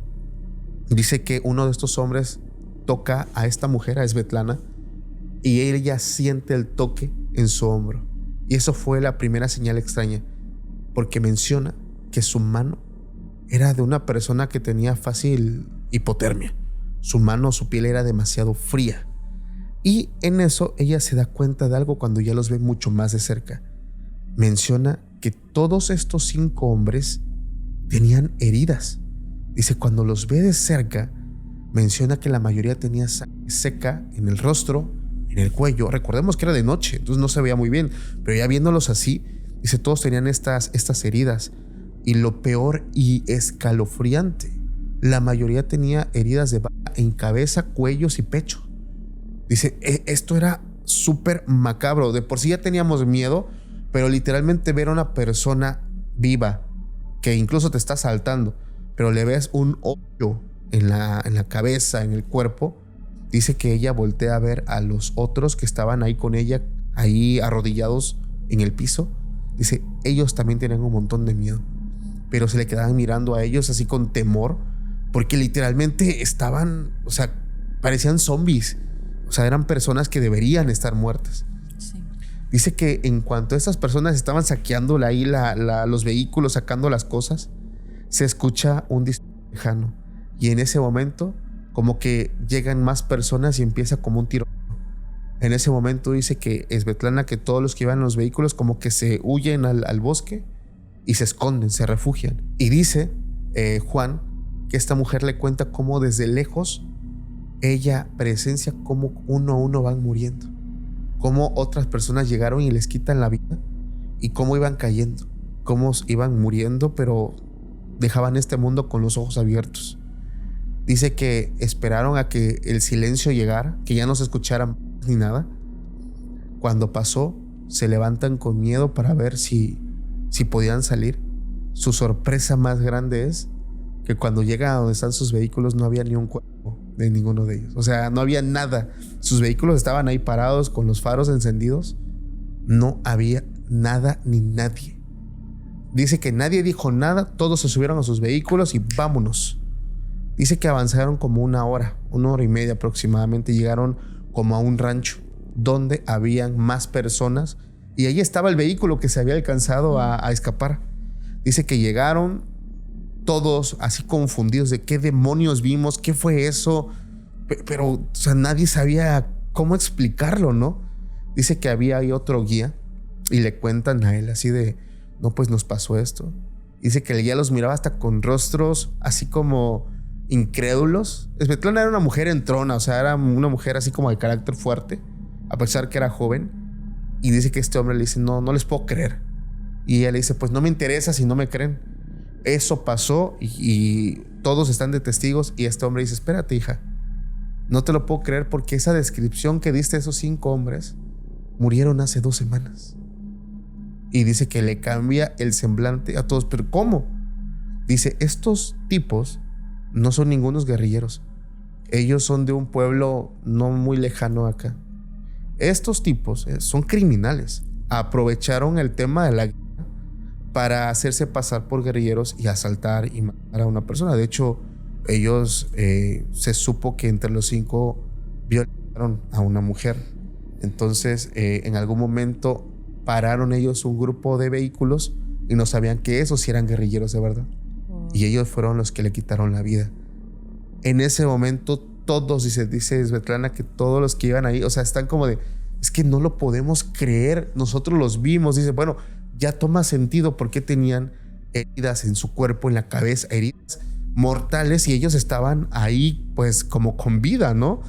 dice que uno de estos hombres toca a esta mujer, a Svetlana, y ella siente el toque en su hombro. Y eso fue la primera señal extraña, porque menciona que su mano era de una persona que tenía fácil hipotermia. Su mano, su piel era demasiado fría. Y en eso ella se da cuenta de algo cuando ya los ve mucho más de cerca. Menciona que todos estos 5 hombres tenían heridas. Dice, cuando los ve de cerca, menciona que la mayoría tenía sangre seca en el rostro, en el cuello. Recordemos que era de noche, entonces no se veía muy bien, pero ya viéndolos así, dice, todos tenían estas heridas. Y lo peor y escalofriante, la mayoría tenía heridas de bala en cabeza, cuellos y pecho. Dice, esto era súper macabro. De por sí ya teníamos miedo, pero literalmente ver a una persona viva que incluso te está asaltando, pero le ves un hoyo en la cabeza, en el cuerpo. Dice que ella voltea a ver a los otros que estaban ahí con ella, ahí arrodillados en el piso. Dice, ellos también tenían un montón de miedo, pero se le quedaban mirando a ellos así con temor, porque literalmente estaban, o sea, parecían zombies. O sea, eran personas que deberían estar muertas. Sí. Dice que en cuanto estas personas estaban saqueando ahí los vehículos, sacando las cosas, se escucha un disparo lejano. Y en ese momento, como que llegan más personas y empieza como un tiro. En ese momento dice que Svetlana, que todos los que iban en los vehículos como que se huyen al bosque y se esconden, se refugian. Y dice Juan que esta mujer le cuenta cómo desde lejos ella presencia cómo uno a uno van muriendo, cómo otras personas llegaron y les quitan la vida y cómo iban cayendo, cómo iban muriendo, pero dejaban este mundo con los ojos abiertos. Dice que esperaron a que el silencio llegara, que ya no se escuchara ni nada. Cuando pasó, se levantan con miedo para ver si podían salir. Su sorpresa más grande es que cuando llegan a donde están sus vehículos no había ni un cuerpo de ninguno de ellos. O sea, no había nada. Sus vehículos estaban ahí parados con los faros encendidos. No había nada ni nadie. Dice que nadie dijo nada, todos se subieron a sus vehículos y vámonos. Dice que avanzaron como 1 hora, 1 hora y media aproximadamente. Llegaron como a un rancho donde habían más personas y ahí estaba el vehículo que se había alcanzado a escapar. Dice que llegaron todos así confundidos de qué demonios vimos, qué fue eso, pero o sea, nadie sabía cómo explicarlo, ¿no? Dice que había ahí otro guía y le cuentan a él así de, no, pues nos pasó esto. Dice que el guía los miraba hasta con rostros así como incrédulos. Svetlana era una mujer entrona, o sea, era una mujer así como de carácter fuerte, a pesar que era joven. Y dice que este hombre le dice, no les puedo creer. Y ella le dice, pues no me interesa si no me creen. Eso pasó y todos están de testigos. Y este hombre dice, espérate, hija, no te lo puedo creer porque esa descripción que diste de esos 5 hombres murieron hace 2 semanas. Y dice que le cambia el semblante a todos. ¿Pero cómo? Dice, estos tipos no son ningunos guerrilleros. Ellos son de un pueblo no muy lejano acá. Estos tipos son criminales. Aprovecharon el tema de la guerra para hacerse pasar por guerrilleros y asaltar y matar a una persona. De hecho, ellos se supo que entre los 5 violaron a una mujer. Entonces, en algún momento pararon ellos un grupo de vehículos y no sabían que esos sí eran guerrilleros de verdad. Y ellos fueron los que le quitaron la vida. En ese momento todos, dice Svetlana, que todos los que iban ahí, o sea, están como de, es que no lo podemos creer, nosotros los vimos. Dice, bueno, ya toma sentido por qué tenían heridas en su cuerpo, en la cabeza, heridas mortales, y ellos estaban ahí pues como con vida, ¿no?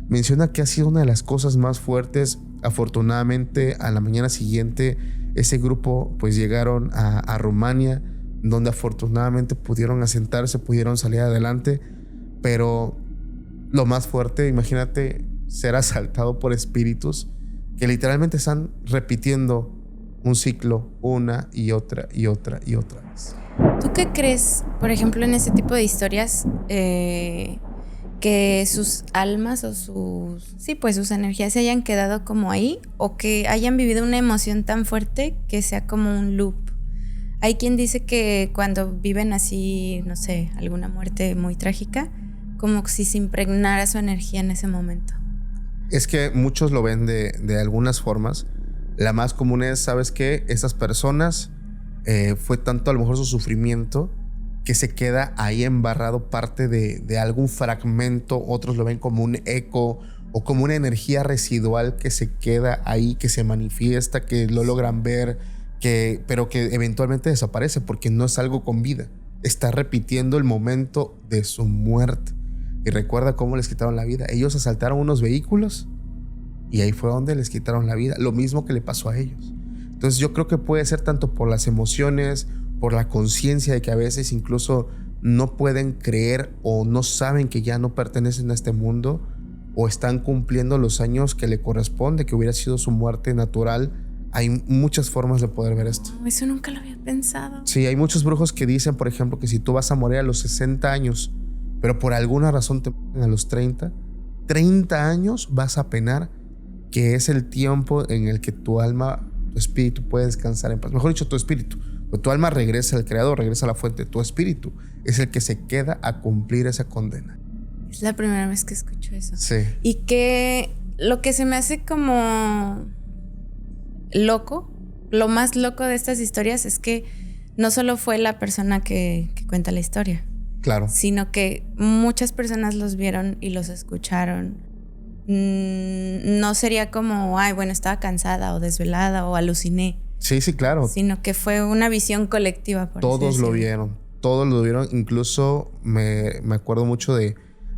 Menciona que ha sido una de las cosas más fuertes. Afortunadamente, a la mañana siguiente ese grupo pues llegaron a Rumania, donde afortunadamente pudieron asentarse, pudieron salir adelante. Pero lo más fuerte, imagínate ser asaltado por espíritus que literalmente están repitiendo un ciclo una y otra y otra y otra vez. ¿Tú qué crees, por ejemplo, en ese tipo de historias, que sus almas o sus energías se hayan quedado como ahí, o que hayan vivido una emoción tan fuerte que sea como un loop? Hay quien dice que cuando viven así, no sé, alguna muerte muy trágica, como si se impregnara su energía en ese momento. Es que muchos lo ven de algunas formas. La más común es, ¿sabes qué? Esas personas, fue tanto a lo mejor su sufrimiento que se queda ahí embarrado parte de algún fragmento. Otros lo ven como un eco o como una energía residual que se queda ahí, que se manifiesta, que lo logran ver, pero que eventualmente desaparece porque no es algo con vida. Está repitiendo el momento de su muerte. Y recuerda cómo les quitaron la vida. Ellos asaltaron unos vehículos y ahí fue donde les quitaron la vida. Lo mismo que le pasó a ellos. Entonces yo creo que puede ser tanto por las emociones, por la conciencia de que a veces incluso no pueden creer o no saben que ya no pertenecen a este mundo, o están cumpliendo los años que le corresponde, que hubiera sido su muerte natural. Hay muchas formas de poder ver esto. Eso nunca lo había pensado. Sí, hay muchos brujos que dicen, por ejemplo, que si tú vas a morir a los 60 años, pero por alguna razón te mueren a los 30 años, vas a penar, que es el tiempo en el que tu alma, tu espíritu puede descansar en paz. Mejor dicho, tu espíritu. Tu alma regresa al creador, regresa a la fuente. Tu espíritu es el que se queda a cumplir esa condena. Es la primera vez que escucho eso. Sí. Y que lo que se me hace como loco, lo más loco de estas historias es que no solo fue la persona que cuenta la historia. Claro. Sino que muchas personas los vieron y los escucharon. No sería como, ay, bueno, estaba cansada o desvelada o aluciné. Sí, claro. Sino que fue una visión colectiva. Todos lo vieron. Incluso me acuerdo mucho de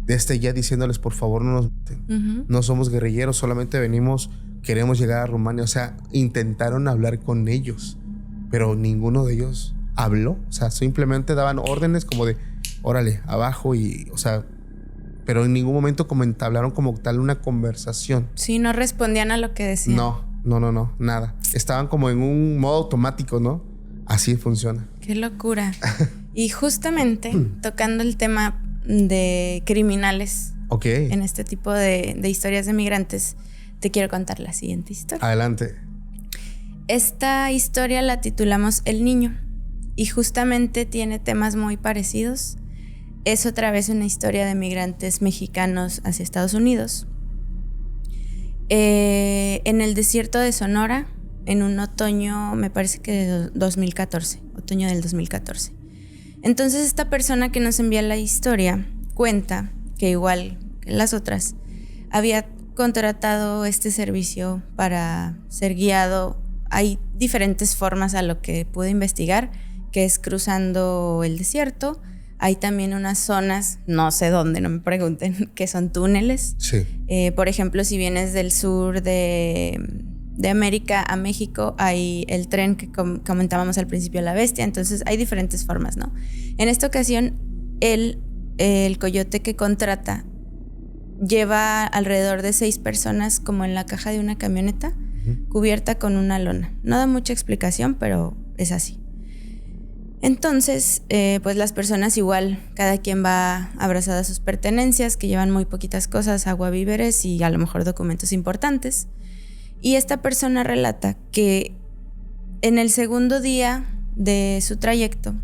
ya diciéndoles, por favor, no nos maten. Uh-huh. No somos guerrilleros, solamente queremos llegar a Rumania. O sea, intentaron hablar con ellos, pero ninguno de ellos habló. O sea, simplemente daban órdenes como de, órale, abajo, y, o sea, pero en ningún momento entablaron como tal una conversación. Sí, no respondían a lo que decían. No, nada. Estaban como en un modo automático, ¿no? Así funciona. Qué locura. Y justamente tocando el tema de criminales, okay, en este tipo de historias de migrantes, te quiero contar la siguiente historia. Adelante. Esta historia la titulamos El Niño y justamente tiene temas muy parecidos. Es otra vez una historia de migrantes mexicanos hacia Estados Unidos. En el desierto de Sonora, en un otoño, me parece que de 2014, otoño del 2014. Entonces esta persona que nos envía la historia cuenta que, igual que las otras, había contratado este servicio para ser guiado. Hay diferentes formas a lo que pude investigar, que es cruzando el desierto. Hay también unas zonas, no sé dónde, no me pregunten, que son túneles. Sí. Por ejemplo, si vienes del sur de América a México, hay el tren que comentábamos al principio, La Bestia. Entonces hay diferentes formas, ¿no? En esta ocasión, el coyote que contrata lleva alrededor de 6 personas como en la caja de una camioneta, uh-huh, cubierta con una lona. No da mucha explicación, pero es así. Entonces, pues las personas igual, cada quien va abrazada a sus pertenencias, que llevan muy poquitas cosas, agua, víveres y a lo mejor documentos importantes. Y esta persona relata que en el segundo día de su trayecto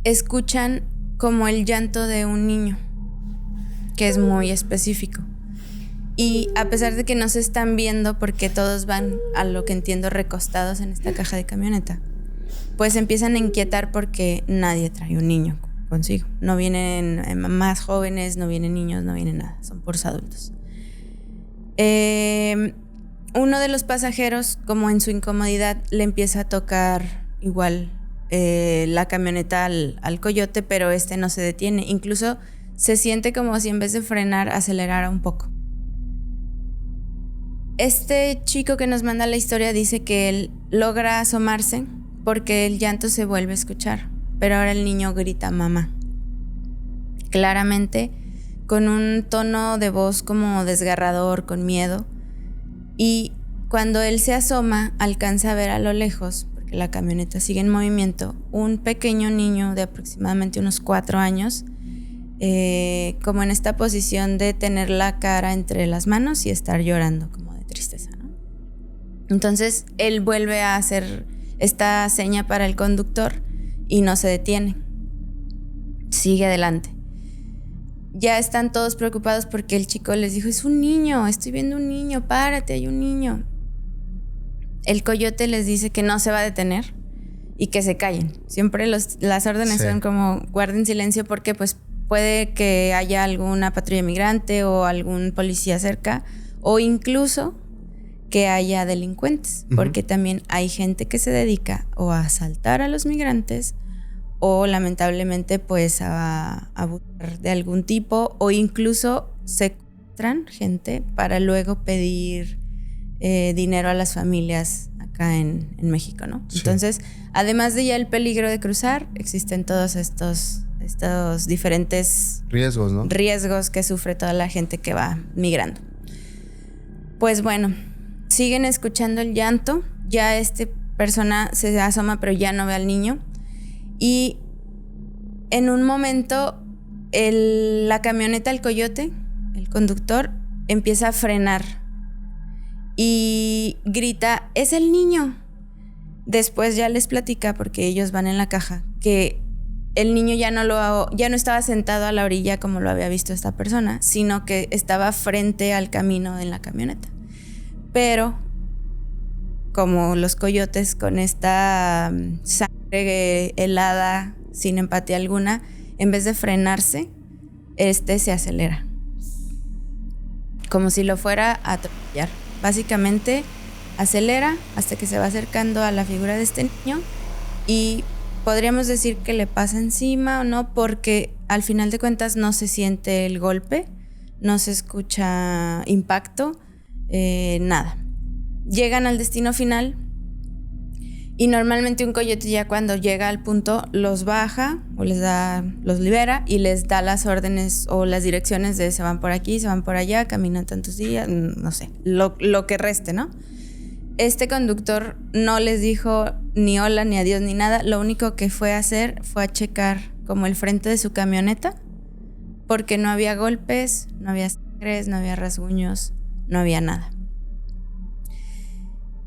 escuchan como el llanto de un niño, que es muy específico. Y a pesar de que no se están viendo porque todos van, a lo que entiendo, recostados en esta caja de camioneta, pues empiezan a inquietar porque nadie trae un niño consigo. No vienen más jóvenes, no vienen niños, no viene nada. Son puros adultos. Uno de los pasajeros, como en su incomodidad, le empieza a tocar igual la camioneta al coyote, pero este no se detiene. Incluso se siente como si en vez de frenar acelerara un poco. Este chico que nos manda la historia dice que él logra asomarse porque el llanto se vuelve a escuchar, pero ahora el niño grita mamá, claramente con un tono de voz como desgarrador, con miedo. Y cuando él se asoma, alcanza a ver a lo lejos, porque la camioneta sigue en movimiento, un pequeño niño de aproximadamente unos 4 años, como en esta posición de tener la cara entre las manos y estar llorando como de tristeza, ¿no? Entonces él vuelve a hacer esta seña para el conductor y no se detiene, sigue adelante. Ya están todos preocupados porque el chico les dijo: es un niño, estoy viendo un niño, párate, hay un niño. El coyote les dice que no se va a detener y que se callen. Siempre las órdenes son como guarden silencio, porque pues puede que haya alguna patrulla migrante o algún policía cerca, o incluso que haya delincuentes, porque también hay gente que se dedica o a asaltar a los migrantes o lamentablemente pues a abusar de algún tipo, o incluso secuestran gente para luego pedir dinero a las familias acá en México, ¿no? Sí. Entonces, además de ya el peligro de cruzar, existen todos estos diferentes riesgos, ¿no? Riesgos que sufre toda la gente que va migrando. Pues bueno, siguen escuchando el llanto. Ya persona se asoma, pero ya no ve al niño. Y en un momento, la camioneta, el coyote, el conductor, empieza a frenar y grita: ¡es el niño! Después ya les platica, porque ellos van en la caja, que el niño ya no estaba sentado a la orilla como lo había visto esta persona, sino que estaba frente al camino en la camioneta. Pero como los coyotes, con esta sangre helada, sin empatía alguna, en vez de frenarse, se acelera, como si lo fuera a atropellar. Básicamente acelera hasta que se va acercando a la figura de este niño, y podríamos decir que le pasa encima o no, porque al final de cuentas no se siente el golpe, no se escucha impacto, nada. Llegan al destino final y normalmente un coyote, ya cuando llega al punto, los baja o los libera y les da las órdenes o las direcciones de se van por aquí, se van por allá, caminan tantos días, no sé, lo que reste, ¿no? Este conductor no les dijo ni hola, ni adiós, ni nada. Lo único que fue a hacer fue a checar como el frente de su camioneta, porque no había golpes, no había sangre, no había rasguños, no había nada.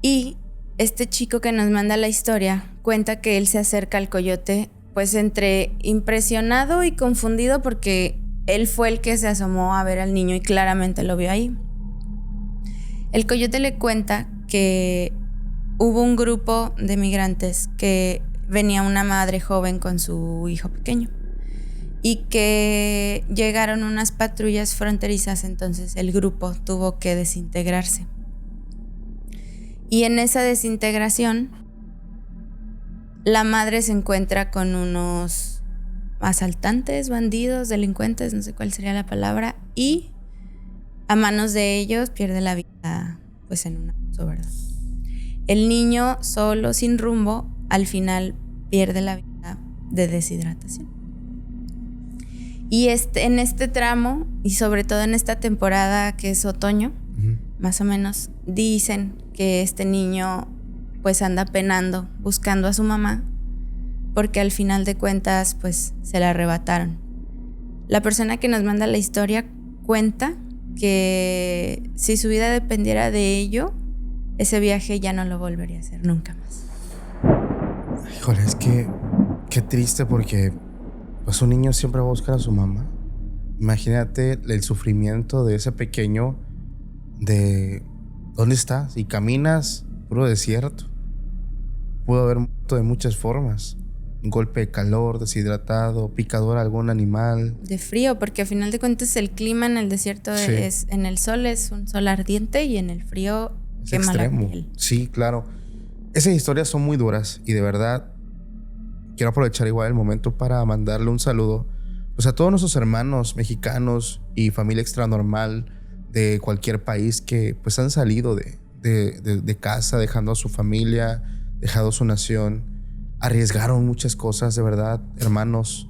Y este chico que nos manda la historia cuenta que él se acerca al coyote pues entre impresionado y confundido, porque él fue el que se asomó a ver al niño y claramente lo vio ahí. El coyote le cuenta que hubo un grupo de migrantes, que venía una madre joven con su hijo pequeño y que llegaron unas patrullas fronterizas, entonces el grupo tuvo que desintegrarse. Y en esa desintegración, la madre se encuentra con unos asaltantes, bandidos, delincuentes, no sé cuál sería la palabra, y a manos de ellos pierde la vida pues en un abuso, ¿verdad? El niño solo, sin rumbo, al final pierde la vida de deshidratación. Y en este tramo, y sobre todo en esta temporada que es otoño, más o menos, dicen que este niño pues anda penando, buscando a su mamá, porque al final de cuentas pues se la arrebataron. La persona que nos manda la historia cuenta que si su vida dependiera de ello, ese viaje ya no lo volvería a hacer nunca más. Híjole, es que qué triste, porque pues un niño siempre va a buscar a su mamá. Imagínate el sufrimiento de ese pequeño, de ¿dónde está? Si caminas, puro desierto. Pudo haber muerto de muchas formas. Un golpe de calor, deshidratado, picador a algún animal. De frío, porque al final de cuentas el clima en el desierto es, en el sol es un sol ardiente y en el frío es quema extremo. La piel. Sí, claro. Esas historias son muy duras y de verdad quiero aprovechar igual el momento para mandarle un saludo pues a todos nuestros hermanos mexicanos y familia extranormal de cualquier país que pues han salido de casa, dejando a su familia, dejado su nación. Arriesgaron muchas cosas, de verdad, hermanos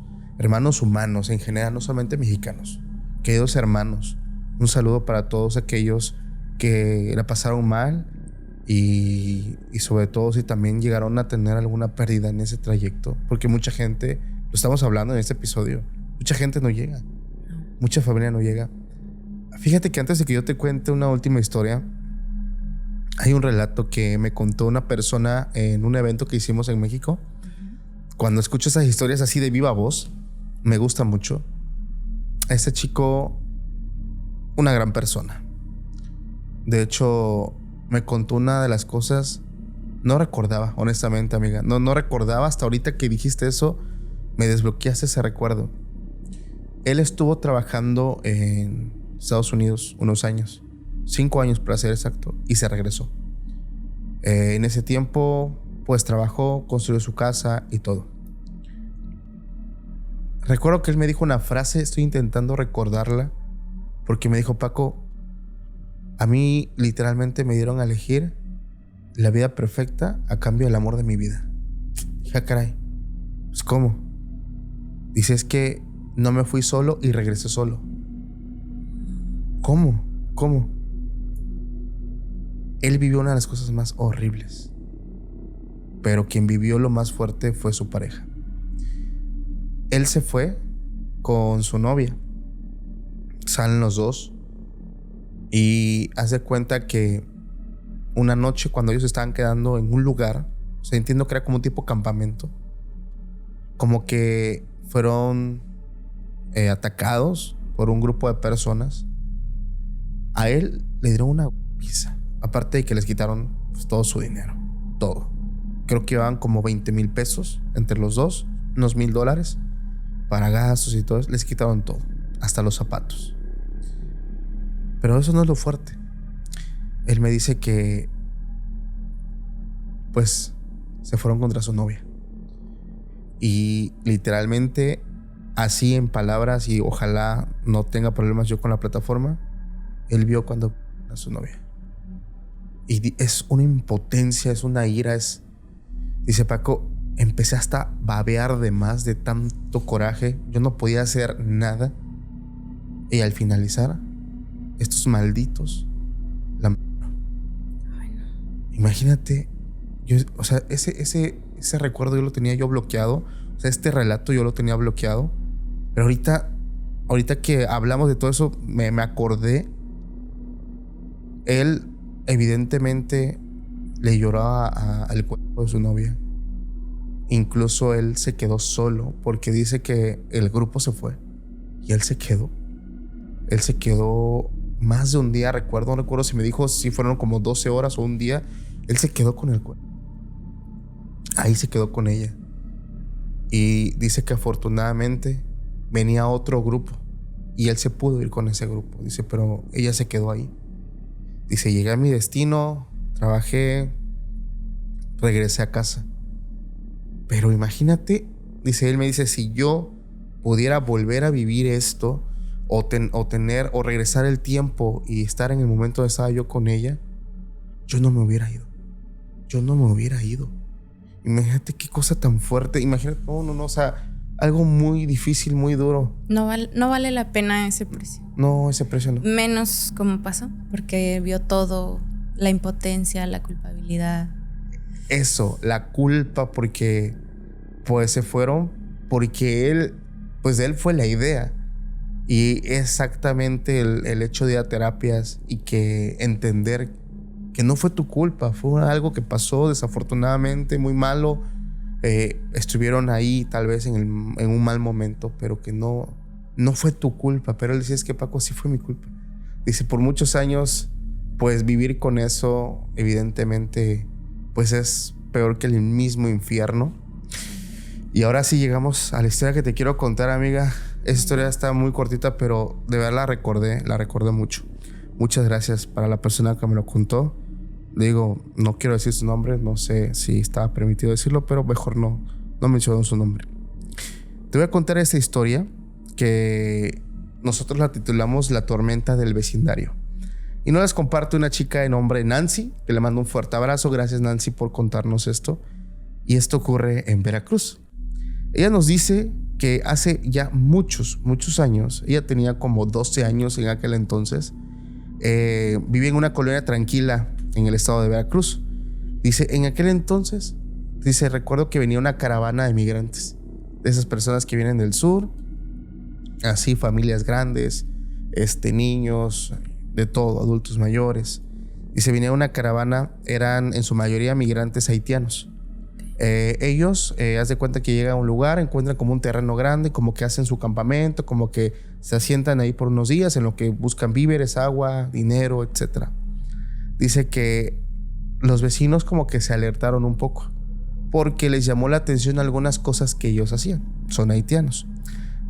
humanos en general, no solamente mexicanos. Queridos hermanos, un saludo para todos aquellos que la pasaron mal y sobre todo si también llegaron a tener alguna pérdida en ese trayecto, porque mucha gente, lo estamos hablando en este episodio, mucha gente no llega, mucha familia no llega. Fíjate que antes de que yo te cuente una última historia, hay un relato que me contó una persona en un evento que hicimos en México. Cuando escucho esas historias así de viva voz, me gusta mucho. Este chico, una gran persona. De hecho, me contó una de las cosas. No recordaba, honestamente, amiga. No recordaba hasta ahorita que dijiste eso. Me desbloqueaste ese recuerdo. Él estuvo trabajando en Estados Unidos unos años. 5 años para ser exacto. Y se regresó. En ese tiempo, pues trabajó, construyó su casa y todo. Recuerdo que él me dijo una frase. Estoy intentando recordarla. Porque me dijo: Paco, a mí literalmente me dieron a elegir la vida perfecta a cambio del amor de mi vida. Dije: ah, caray, pues ¿cómo? Dice: es que no me fui solo y regresé solo. ¿Cómo? Él vivió una de las cosas más horribles, pero quien vivió lo más fuerte fue su pareja. Él se fue con su novia. Salen los dos y hace cuenta que una noche, cuando ellos estaban quedando en un lugar, o sea, entiendo que era como un tipo campamento, como que fueron atacados por un grupo de personas. A él le dieron una pizza, aparte de que les quitaron pues todo su dinero, todo. Creo que iban como 20,000 pesos entre los dos, unos $1,000 para gastos y todo. Les quitaron todo, hasta los zapatos. Pero eso no es lo fuerte. Él me dice que pues se fueron contra su novia. Y literalmente, así en palabras, y ojalá no tenga problemas yo con la plataforma, él vio cuando a su novia. Y es una impotencia, es una ira, dice: Paco, empecé hasta a babear de más de tanto coraje. Yo no podía hacer nada. Y al finalizar, estos malditos la Ay, no. Imagínate, o sea, ese recuerdo yo lo tenía yo bloqueado. O sea, este relato yo lo tenía bloqueado. Pero ahorita que hablamos de todo eso, me acordé. Él evidentemente le lloró al cuerpo de su novia. Incluso él se quedó solo, porque dice que el grupo se fue y él se quedó. Él se quedó más de un día, no recuerdo si me dijo si fueron como 12 horas o un día. Él se quedó con el cuerpo. Ahí se quedó con ella. Y dice que afortunadamente venía otro grupo y él se pudo ir con ese grupo. Dice, pero ella se quedó ahí. Dice: llegué a mi destino, trabajé, regresé a casa. Pero imagínate, dice, él me dice: si yo pudiera volver a vivir esto, o tener o regresar el tiempo y estar en el momento donde estaba yo con ella, yo no me hubiera ido. Imagínate qué cosa tan fuerte. Imagínate, no, o sea, algo muy difícil, muy duro. No vale la pena ese precio. No, ese precio no. Menos como pasó, porque vio todo, la impotencia, la culpabilidad. Eso, la culpa, porque pues se fueron, porque él fue la idea. Y exactamente el hecho de ir a terapias y que entender que no fue tu culpa, fue algo que pasó desafortunadamente, muy malo. Estuvieron ahí tal vez en un mal momento, pero que no fue tu culpa. Pero él decía: es que Paco, sí fue mi culpa. Dice: por muchos años, pues vivir con eso, evidentemente, pues es peor que el mismo infierno. Y ahora sí llegamos a la historia que te quiero contar, amiga. Esa historia está muy cortita, pero de verdad la recordé mucho. Muchas gracias para la persona que me lo contó. Digo, no quiero decir su nombre, no sé si está permitido decirlo, pero mejor no menciono su nombre. Te voy a contar esta historia que nosotros la titulamos La tormenta del vecindario. Y nos las comparte una chica de nombre Nancy, que le mando un fuerte abrazo. Gracias, Nancy, por contarnos esto. Y esto ocurre en Veracruz. Ella nos dice que hace ya muchos años, ella tenía como 12 años en aquel entonces, vivía en una colonia tranquila en el estado de Veracruz. Dice, en aquel entonces, dice, recuerdo que venía una caravana de migrantes, de esas personas que vienen del sur, así familias grandes, niños, de todo, adultos mayores. Dice, venía una caravana, eran en su mayoría migrantes haitianos. Ellos, haz de cuenta que llegan a un lugar, encuentran como un terreno grande, como que hacen su campamento, como que se asientan ahí por unos días en lo que buscan víveres, agua, dinero, etc. Dice que los vecinos como que se alertaron un poco porque les llamó la atención algunas cosas que ellos hacían. Son haitianos.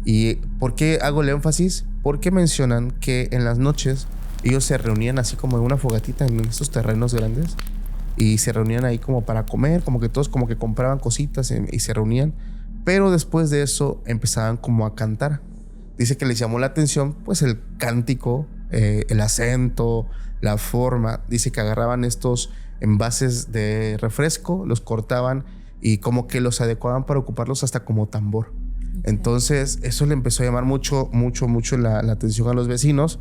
¿Y por qué hago el énfasis? Porque mencionan que en las noches ellos se reunían así como en una fogatita en estos terrenos grandes y se reunían ahí como para comer, como que todos como que compraban cositas y se reunían, pero después de eso empezaban como a cantar. Dice que les llamó la atención pues el cántico, el acento, la forma. Dice que agarraban estos envases de refresco, los cortaban y como que los adecuaban para ocuparlos hasta como tambor. Entonces eso le empezó a llamar mucho la atención a los vecinos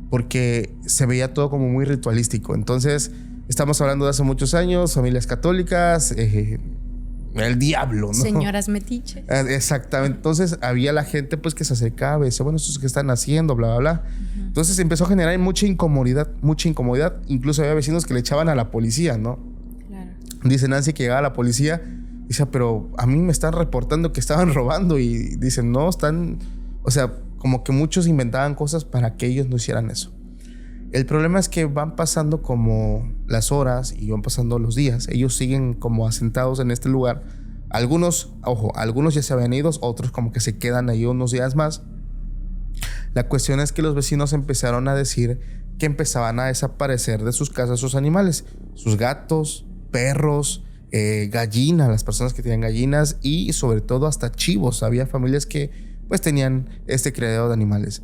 porque se veía todo como muy ritualístico. Entonces estamos hablando de hace muchos años, familias católicas, el diablo, ¿no? Señoras metiches. Exactamente. Entonces había la gente pues que se acercaba y decía, bueno, ¿estos qué están haciendo? Bla, bla, bla. Entonces empezó a generar mucha incomodidad. Incluso había vecinos que le echaban a la policía, ¿no? Claro. Dice Nancy que llegaba la policía y dice, pero a mí me están reportando que estaban robando y dicen, no, están... O sea, como que muchos inventaban cosas para que ellos no hicieran eso. El problema es que van pasando como las horas y van pasando los días. Ellos siguen como asentados en este lugar. Algunos ya se habían ido, otros como que se quedan ahí unos días más. La cuestión es que los vecinos empezaron a decir que empezaban a desaparecer de sus casas sus animales. Sus gatos, perros, gallinas, las personas que tenían gallinas y sobre todo hasta chivos. Había familias que pues tenían este criadero de animales.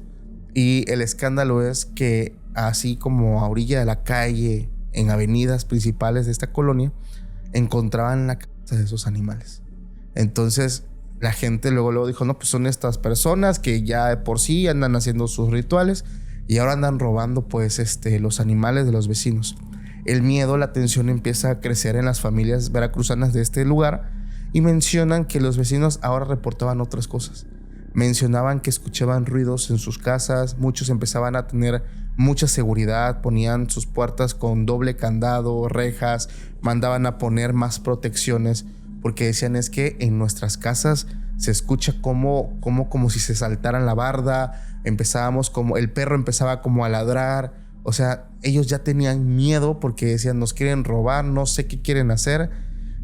Y el escándalo es que así como a orilla de la calle, en avenidas principales de esta colonia, encontraban la casa de esos animales. Entonces la gente luego dijo, no, pues son estas personas que ya de por sí andan haciendo sus rituales y ahora andan robando pues los animales de los vecinos. El miedo, la tensión empieza a crecer en las familias veracruzanas de este lugar y mencionan que los vecinos ahora reportaban otras cosas. Mencionaban que escuchaban ruidos en sus casas, muchos empezaban a tener mucha seguridad, ponían sus puertas con doble candado, rejas, mandaban a poner más protecciones, porque decían es que en nuestras casas se escucha como si se saltaran la barda, el perro empezaba como a ladrar, o sea, ellos ya tenían miedo porque decían nos quieren robar, no sé qué quieren hacer,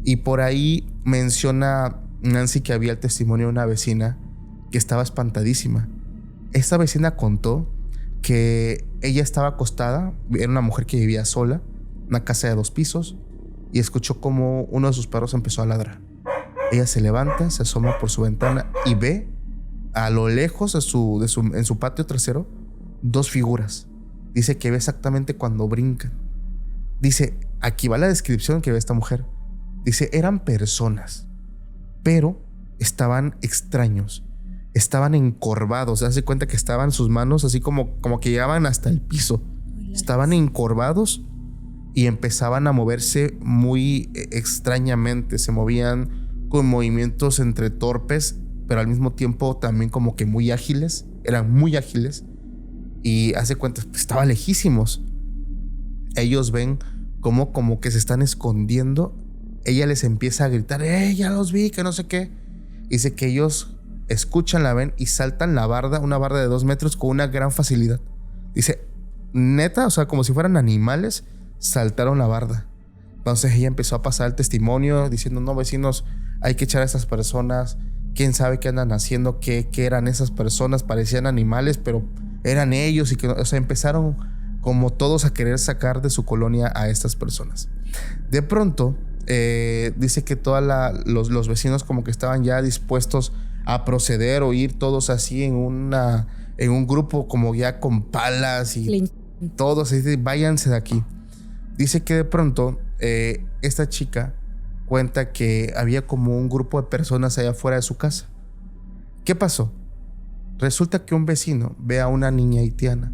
y por ahí menciona Nancy que había el testimonio de una vecina que estaba espantadísima. Esta vecina contó que ella estaba acostada, era una mujer que vivía sola, una casa de 2 pisos, y escuchó como uno de sus perros empezó a ladrar. Ella se levanta, se asoma por su ventana y ve a lo lejos en su patio trasero 2 figuras. Dice que ve exactamente cuando brincan. Dice, aquí va la descripción que ve esta mujer. Dice, eran personas, pero estaban extraños. Estaban encorvados, se hace cuenta que estaban sus manos así como que llegaban hasta el piso. Estaban encorvados y empezaban a moverse muy extrañamente. Se movían con movimientos entre torpes, pero al mismo tiempo también como que muy ágiles. Eran muy ágiles y hace cuenta que estaban lejísimos. Ellos ven como que se están escondiendo. Ella les empieza a gritar, ya los vi, que no sé qué. Dice que ellos escuchan, la ven y saltan la barda, una barda de 2 metros con una gran facilidad. Dice, neta, o sea, como si fueran animales, saltaron la barda. Entonces ella empezó a pasar el testimonio diciendo, no, vecinos, hay que echar a esas personas, quién sabe qué andan haciendo, qué eran esas personas, parecían animales, pero eran ellos. Y que, o sea, empezaron como todos a querer sacar de su colonia a estas personas. De pronto, dice que todos los vecinos como que estaban ya dispuestos a proceder o ir todos así en un grupo como ya con palas y todos, dice, váyanse de aquí. Dice que de pronto esta chica cuenta que había como un grupo de personas allá afuera de su casa. ¿Qué pasó? Resulta que un vecino ve a una niña haitiana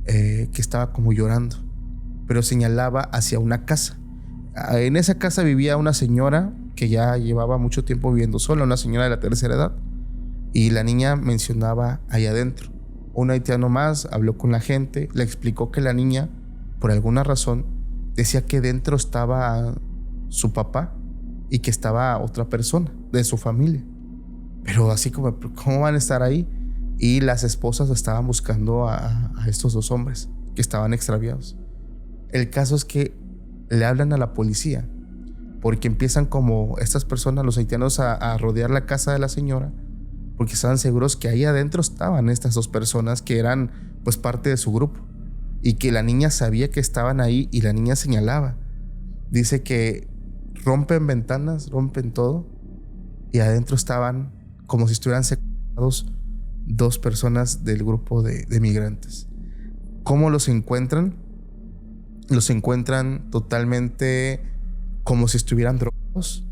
que estaba como llorando pero señalaba hacia una casa. En esa casa vivía una señora que ya llevaba mucho tiempo viviendo sola, una señora de la tercera edad, y la niña mencionaba ahí adentro. Un haitiano más habló con la gente, le explicó que la niña, por alguna razón, decía que dentro estaba su papá y que estaba otra persona de su familia. Pero así como, ¿cómo van a estar ahí? Y las esposas estaban buscando a estos dos hombres que estaban extraviados. El caso es que le hablan a la policía porque empiezan como estas personas, los haitianos, a rodear la casa de la señora porque estaban seguros que ahí adentro estaban estas dos personas que eran pues parte de su grupo y que la niña sabía que estaban ahí y la niña señalaba. Dice que rompen ventanas, rompen todo y adentro estaban como si estuvieran secuestrados dos personas del grupo de migrantes. ¿Cómo los encuentran? Los encuentran totalmente como si estuvieran drogados.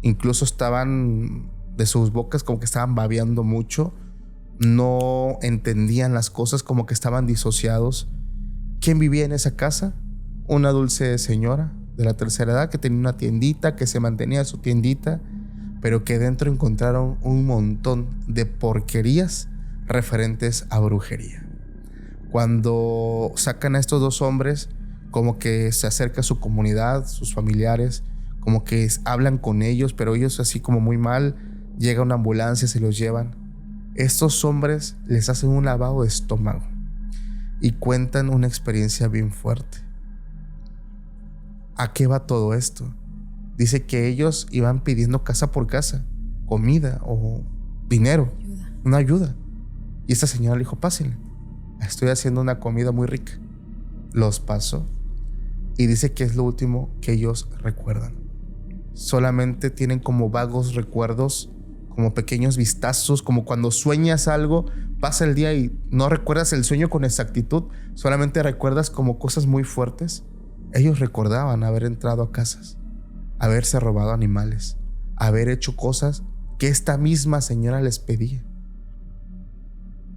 Incluso estaban de sus bocas como que estaban babeando mucho. No entendían las cosas, como que estaban disociados. ¿Quién vivía en esa casa? Una dulce señora de la tercera edad que tenía una tiendita, que se mantenía en su tiendita, pero que dentro encontraron un montón de porquerías referentes a brujería. Cuando sacan a estos dos hombres, como que se acerca a su comunidad, sus familiares, como que hablan con ellos, pero ellos así como muy mal. Llega una ambulancia, se los llevan. Estos hombres les hacen un lavado de estómago y cuentan una experiencia bien fuerte. ¿A qué va todo esto? Dice que ellos iban pidiendo casa por casa, comida o dinero, una ayuda. Y esta señora le dijo, pásenle, estoy haciendo una comida muy rica. Los pasó y dice que es lo último que ellos recuerdan. Solamente tienen como vagos recuerdos, como pequeños vistazos, como cuando sueñas algo, pasa el día y no recuerdas el sueño con exactitud, solamente recuerdas como cosas muy fuertes. Ellos recordaban haber entrado a casas, haberse robado animales, haber hecho cosas que esta misma señora les pedía.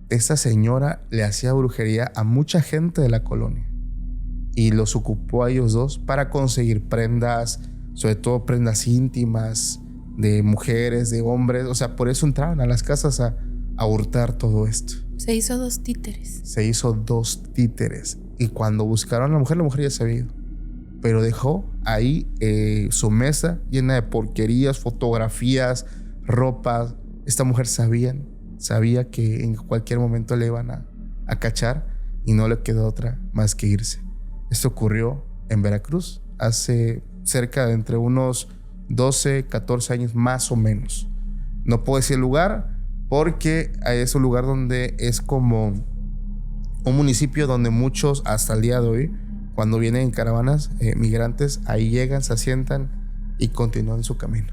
Esta señora le hacía brujería a mucha gente de la colonia y los ocupó a ellos dos para conseguir prendas, sobre todo prendas íntimas de mujeres, de hombres. O sea, por eso entraban a las casas a hurtar todo esto. Se hizo 2 títeres. Se hizo 2 títeres. Y cuando buscaron a la mujer ya se había ido. Pero dejó ahí su mesa llena de porquerías, fotografías, ropas. Esta mujer sabía que en cualquier momento le iban a cachar y no le quedó otra más que irse. Esto ocurrió en Veracruz hace cerca de entre unos 12, 14 años más o menos. No puedo decir el lugar porque es un lugar donde es como un municipio donde muchos hasta el día de hoy, cuando vienen en caravanas migrantes, ahí llegan, se asientan y continúan su camino.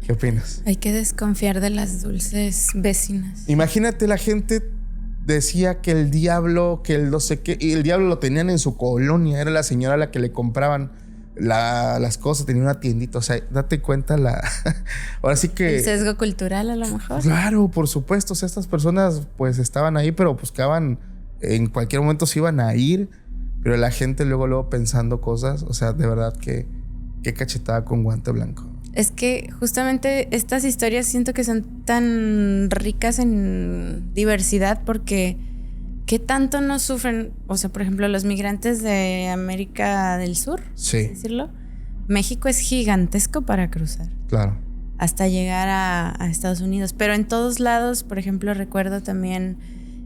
¿Qué opinas? Hay que desconfiar de las dulces vecinas. Imagínate, la gente decía que el diablo, que el no sé qué, y el diablo lo tenían en su colonia, era la señora a la que le compraban las cosas, tenía una tiendita. O sea, date cuenta ahora sí que el sesgo cultural a lo mejor. Claro, por supuesto. O sea, estas personas pues estaban ahí, pero buscaban, en cualquier momento se iban a ir, pero la gente luego pensando cosas. O sea, de verdad que qué cachetada con guante blanco. Es que justamente estas historias siento que son tan ricas en diversidad porque ¿qué tanto nos sufren? O sea, por ejemplo, los migrantes de América del Sur, sí, decirlo. México es gigantesco para cruzar. Claro. Hasta llegar a Estados Unidos. Pero en todos lados, por ejemplo, recuerdo también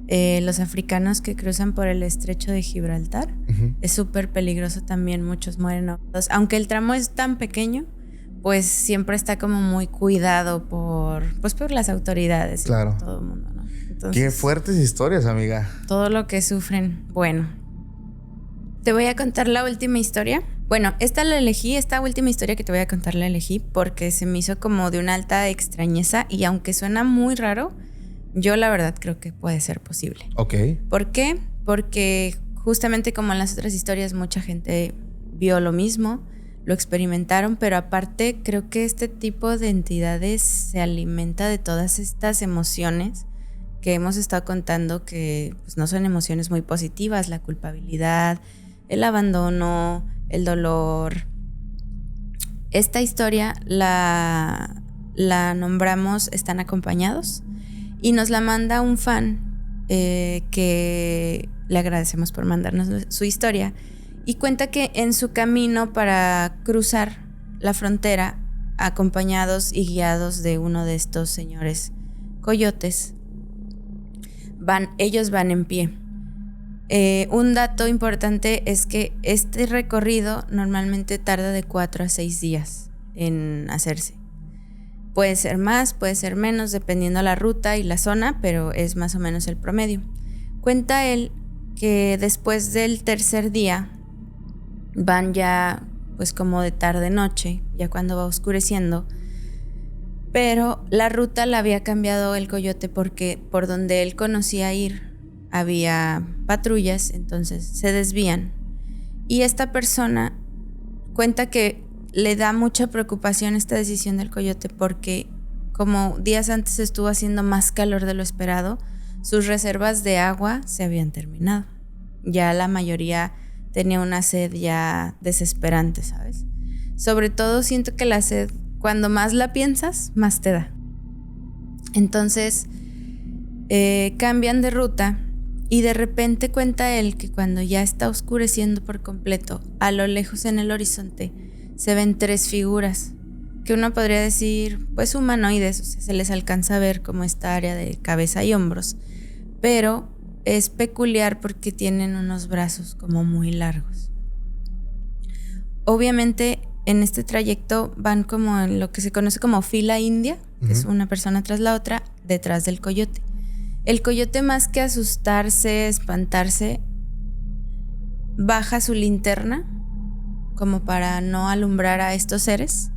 los africanos que cruzan por el estrecho de Gibraltar. Uh-huh. Es súper peligroso también, muchos mueren ahogados. Aunque el tramo es tan pequeño, pues siempre está como muy cuidado por las autoridades. Claro. Y por todo el mundo, ¿no? Entonces, qué fuertes historias, amiga. Todo lo que sufren. Bueno, te voy a contar la última historia. Bueno, esta última historia que te voy a contar la elegí porque se me hizo como de una alta extrañeza y aunque suena muy raro, yo la verdad creo que puede ser posible. Ok. ¿Por qué? Porque justamente como en las otras historias mucha gente vio lo mismo, lo experimentaron, pero aparte creo que este tipo de entidades se alimenta de todas estas emociones que hemos estado contando que pues, no son emociones muy positivas, la culpabilidad, el abandono, el dolor. Esta historia la nombramos Están acompañados y nos la manda un fan que le agradecemos por mandarnos su historia, y cuenta que en su camino para cruzar la frontera, acompañados y guiados de uno de estos señores coyotes, ellos van en pie. Un dato importante es que este recorrido normalmente tarda de 4 a 6 días en hacerse. Puede ser más, puede ser menos, dependiendo la ruta y la zona, pero es más o menos el promedio. Cuenta él que después del tercer día van ya pues como de tarde-noche, ya cuando va oscureciendo, pero la ruta la había cambiado el coyote porque por donde él conocía ir había patrullas, entonces se desvían. Y esta persona cuenta que le da mucha preocupación esta decisión del coyote porque como días antes estuvo haciendo más calor de lo esperado, sus reservas de agua se habían terminado. Ya la mayoría tenía una sed ya desesperante, ¿sabes? Sobre todo siento que la sed, cuando más la piensas, más te da. Entonces cambian de ruta y de repente cuenta él que cuando ya está oscureciendo por completo, a lo lejos en el horizonte se ven 3 figuras que uno podría decir pues humanoides, o sea, se les alcanza a ver como esta área de cabeza y hombros, pero es peculiar porque tienen unos brazos como muy largos. Obviamente en este trayecto van como en lo que se conoce como fila india, que es una persona tras la otra, detrás del coyote. El coyote, más que asustarse, espantarse, baja su linterna como para no alumbrar a estos seres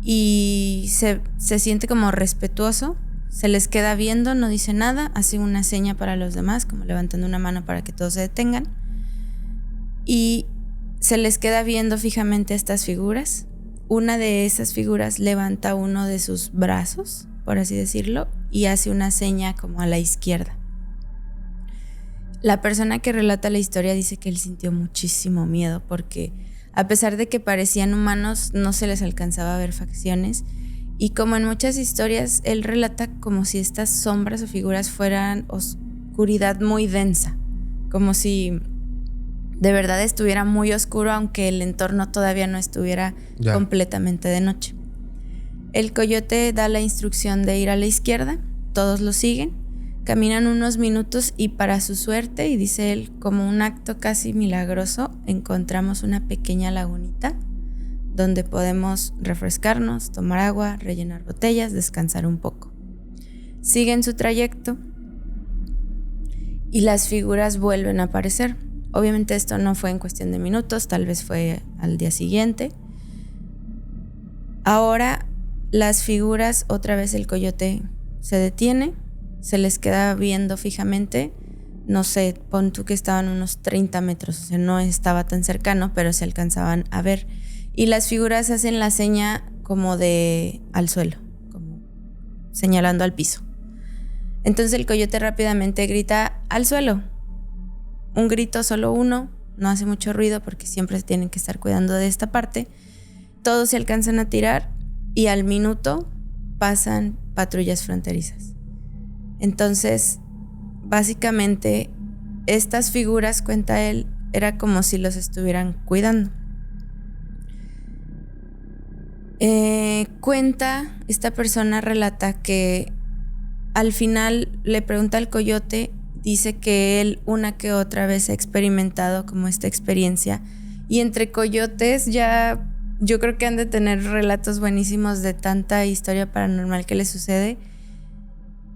y se siente como respetuoso. Se les queda viendo, no dice nada, hace una seña para los demás, como levantando una mano para que todos se detengan. Y se les queda viendo fijamente a estas figuras. Una de esas figuras levanta uno de sus brazos, por así decirlo, y hace una seña como a la izquierda. La persona que relata la historia dice que él sintió muchísimo miedo porque a pesar de que parecían humanos, no se les alcanzaba a ver facciones. Y como en muchas historias, él relata como si estas sombras o figuras fueran oscuridad muy densa, como si de verdad estuviera muy oscuro, aunque el entorno todavía no estuviera completamente de noche. El coyote da la instrucción de ir a la izquierda, todos lo siguen, caminan unos minutos y para su suerte, y dice él, como un acto casi milagroso, encontramos una pequeña lagunita donde podemos refrescarnos, tomar agua, rellenar botellas, descansar un poco. Siguen su trayecto y las figuras vuelven a aparecer. Obviamente esto no fue en cuestión de minutos, tal vez fue al día siguiente. Ahora las figuras, otra vez el coyote se detiene, se les queda viendo fijamente. No sé, pon tú que estaban unos 30 metros, o sea, no estaba tan cercano, pero se alcanzaban a ver. Y las figuras hacen la seña como de al suelo, como señalando al piso. Entonces el coyote rápidamente grita al suelo. Un grito, solo uno, no hace mucho ruido porque siempre tienen que estar cuidando de esta parte. Todos se alcanzan a tirar y al minuto pasan patrullas fronterizas. Entonces, básicamente, estas figuras, cuenta él, era como si los estuvieran cuidando. Cuenta, esta persona relata que al final le pregunta al coyote, dice que él una que otra vez ha experimentado como esta experiencia, y entre coyotes ya yo creo que han de tener relatos buenísimos de tanta historia paranormal que les sucede.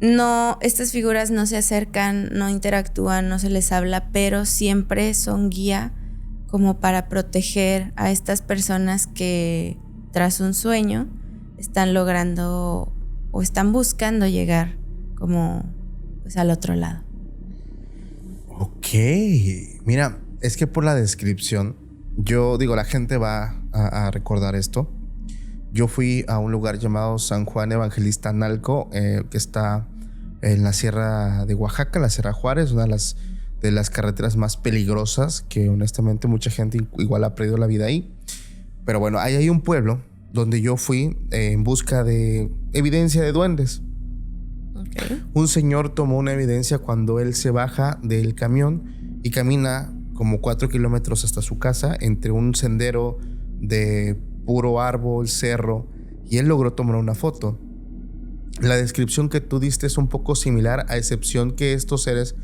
No, estas figuras no se acercan, no interactúan, no se les habla, pero siempre son guía como para proteger a estas personas que tras un sueño están logrando o están buscando llegar como pues al otro lado. Ok, mira, es que por la descripción, yo digo, la gente va a recordar esto. Yo fui a un lugar llamado San Juan Evangelista Analco, que está en la Sierra de Oaxaca, la Sierra Juárez, una de las de las carreteras más peligrosas, que honestamente mucha gente igual ha perdido la vida ahí. Pero bueno, ahí hay un pueblo donde yo fui en busca de evidencia de duendes. Okay. Un señor tomó una evidencia cuando él se baja del camión y camina como 4 kilómetros hasta su casa entre un sendero de puro árbol, cerro, y él logró tomar una foto. La descripción que tú diste es un poco similar, a excepción que estos seres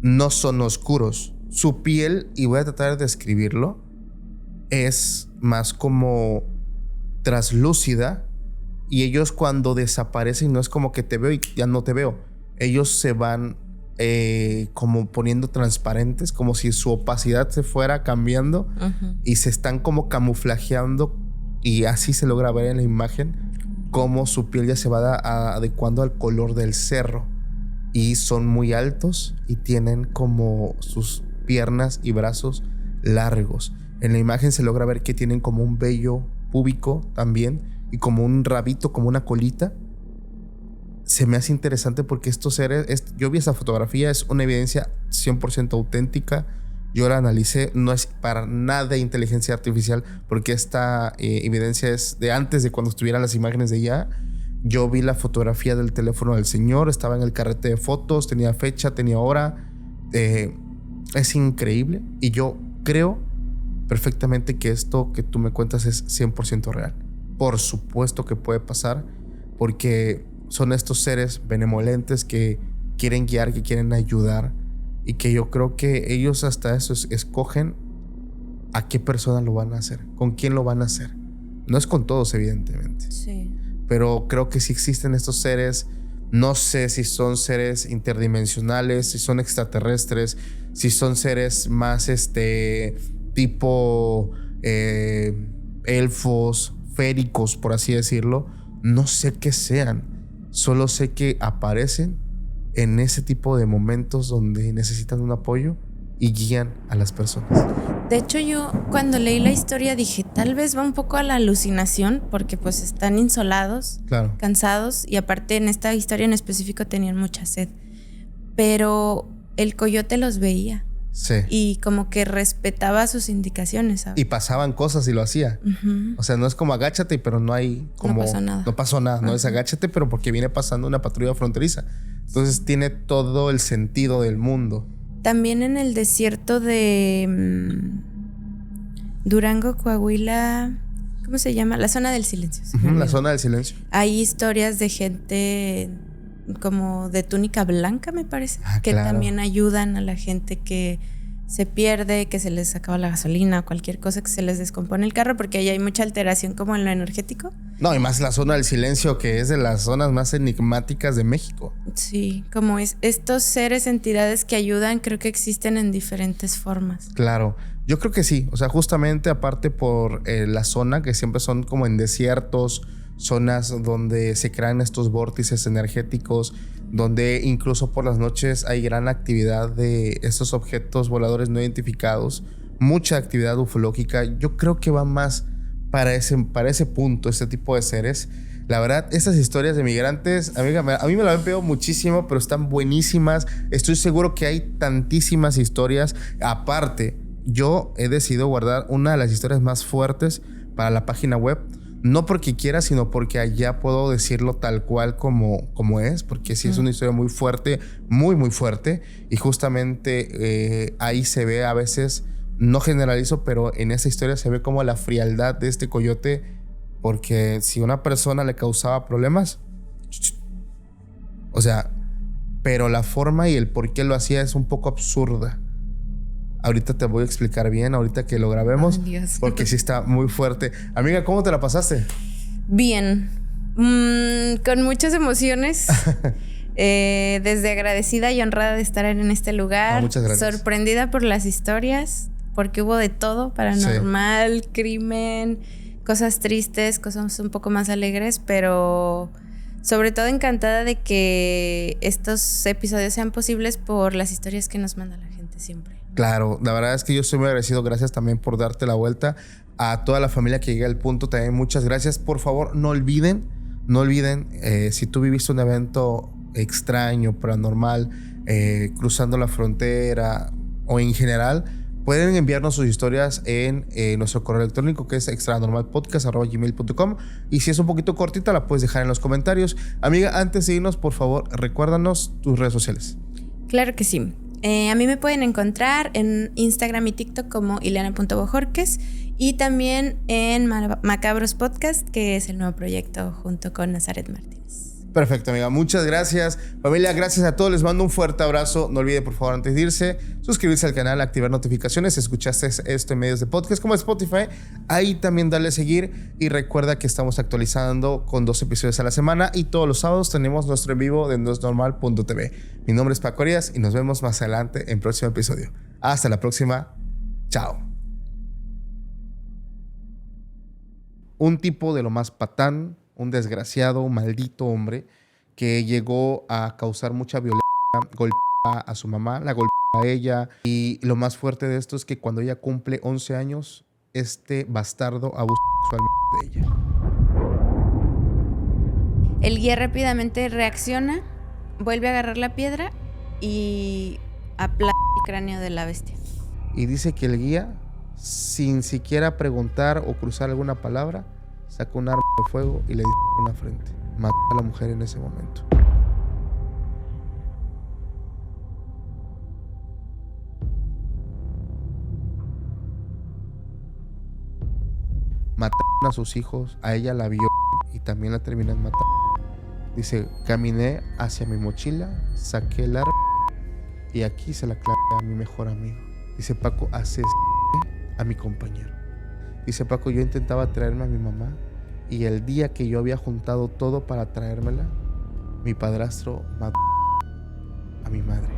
no son oscuros. Su piel, y voy a tratar de describirlo, es más como traslúcida, y ellos cuando desaparecen no es como que te veo y ya no te veo. Ellos se van como poniendo transparentes, como si su opacidad se fuera cambiando, y se están como camuflajeando, y así se logra ver en la imagen cómo su piel ya se va adecuando al color del cerro. Y son muy altos y tienen como sus piernas y brazos largos. En la imagen se logra ver que tienen como un vello púbico también y como un rabito, como una colita. Se me hace interesante porque estos seres, yo vi esa fotografía, es una evidencia 100% auténtica. Yo la analicé, no es para nada inteligencia artificial, porque esta evidencia es de antes de cuando estuvieran las imágenes de ya. Yo vi la fotografía del teléfono del señor, estaba en el carrete de fotos, tenía fecha, tenía hora. Es increíble, y yo creo perfectamente que esto que tú me cuentas es 100% real. Por supuesto que puede pasar, porque son estos seres benevolentes que quieren guiar, que quieren ayudar, y que yo creo que ellos hasta eso escogen a qué persona lo van a hacer, con quién lo van a hacer. No es con todos, evidentemente. Sí. Pero creo que sí existen estos seres. No sé si son seres interdimensionales, si son extraterrestres, si son seres más tipo elfos, féricos, por así decirlo. No sé qué sean. Solo sé que aparecen en ese tipo de momentos donde necesitan un apoyo y guían a las personas. De hecho, yo cuando leí la historia dije, tal vez va un poco a la alucinación, porque pues están insolados, claro, cansados, y aparte en esta historia en específico tenían mucha sed. Pero el coyote los veía. Sí. Y como que respetaba sus indicaciones, ¿sabes? Y pasaban cosas y lo hacía. O sea, no es como agáchate, pero no hay como... No pasó nada. No pasó nada. No es agáchate, pero porque viene pasando una patrulla fronteriza. Entonces tiene todo el sentido del mundo. También en el desierto de Durango, Coahuila, ¿cómo se llama? La zona del silencio. La zona del silencio. Hay historias de gente como de túnica blanca, me parece, que claro, también ayudan a la gente que se pierde, que se les acaba la gasolina o cualquier cosa, que se les descompone el carro, porque ahí hay mucha alteración como en lo energético. No, y más la zona del silencio, que es de las zonas más enigmáticas de México. Sí, como estos seres, entidades que ayudan, creo que existen en diferentes formas. Claro, yo creo que sí. O sea, justamente aparte por la zona, que siempre son como en desiertos, zonas donde se crean estos vórtices energéticos, donde incluso por las noches hay gran actividad de estos objetos voladores no identificados, mucha actividad ufológica. Yo creo que va más para ese punto, este tipo de seres. La verdad, estas historias de migrantes, amiga, a mí me la han pegado muchísimo, pero están buenísimas. Estoy seguro que hay tantísimas historias. Aparte, yo he decidido guardar una de las historias más fuertes para la página web. No porque quiera, sino porque allá puedo decirlo tal cual como es, porque sí es una historia muy fuerte, muy, muy fuerte. Y justamente ahí se ve a veces, no generalizo, pero en esa historia se ve como la frialdad de este coyote, porque si una persona le causaba problemas, o sea, pero la forma y el por qué lo hacía es un poco absurda. Ahorita te voy a explicar bien, ahorita que lo grabemos. Ay, Dios. Porque sí está muy fuerte. Amiga, ¿cómo te la pasaste? Bien. Con muchas emociones. Desde agradecida y honrada de estar en este lugar. Muchas gracias. Sorprendida por las historias, porque hubo de todo: paranormal, crimen, cosas tristes, cosas un poco más alegres, pero sobre todo encantada de que estos episodios sean posibles por las historias que nos manda la gente siempre. Claro, la verdad es que yo estoy muy agradecido. Gracias también por darte la vuelta. A toda la familia que llega al punto también, muchas gracias. Por favor, no olviden, si tú viviste un evento extraño, paranormal, cruzando la frontera o en general, pueden enviarnos sus historias en nuestro correo electrónico, que es extranormalpodcast@gmail.com, y si es un poquito cortita la puedes dejar en los comentarios. Amiga, antes de irnos, por favor, recuérdanos tus redes sociales. Claro que sí. A mí me pueden encontrar en Instagram y TikTok como ileana.bojorques y también en Macabros Podcast, que es el nuevo proyecto junto con Nazaret Martínez. Perfecto, amiga. Muchas gracias. Familia, gracias a todos. Les mando un fuerte abrazo. No olviden, por favor, antes de irse, suscribirse al canal, activar notificaciones. Si escuchaste esto en medios de podcast como Spotify, ahí también dale a seguir. Y recuerda que estamos actualizando con 2 episodios a la semana. Y todos los sábados tenemos nuestro en vivo de noesnormal.tv. Mi nombre es Paco Arias y nos vemos más adelante en el próximo episodio. Hasta la próxima. Chao. Un tipo de lo más patán, un desgraciado, maldito hombre que llegó a causar mucha violencia, golpea a su mamá, la golpea a ella, y lo más fuerte de esto es que cuando ella cumple 11 años, este bastardo abusa sexualmente de ella. El guía rápidamente reacciona, vuelve a agarrar la piedra y aplasta el cráneo de la bestia. Y dice que el guía, sin siquiera preguntar o cruzar alguna palabra, sacó un arma de fuego y le disparó en la frente. Mató a la mujer en ese momento. Mataron a sus hijos, a ella la vio y también la terminan matando. Dice, caminé hacia mi mochila, saqué el arma y aquí se la clavé a mi mejor amigo. Dice Paco, asesiné a mi compañero. Dice Paco, yo intentaba traerme a mi mamá y el día que yo había juntado todo para traérmela, mi padrastro mató a mi madre.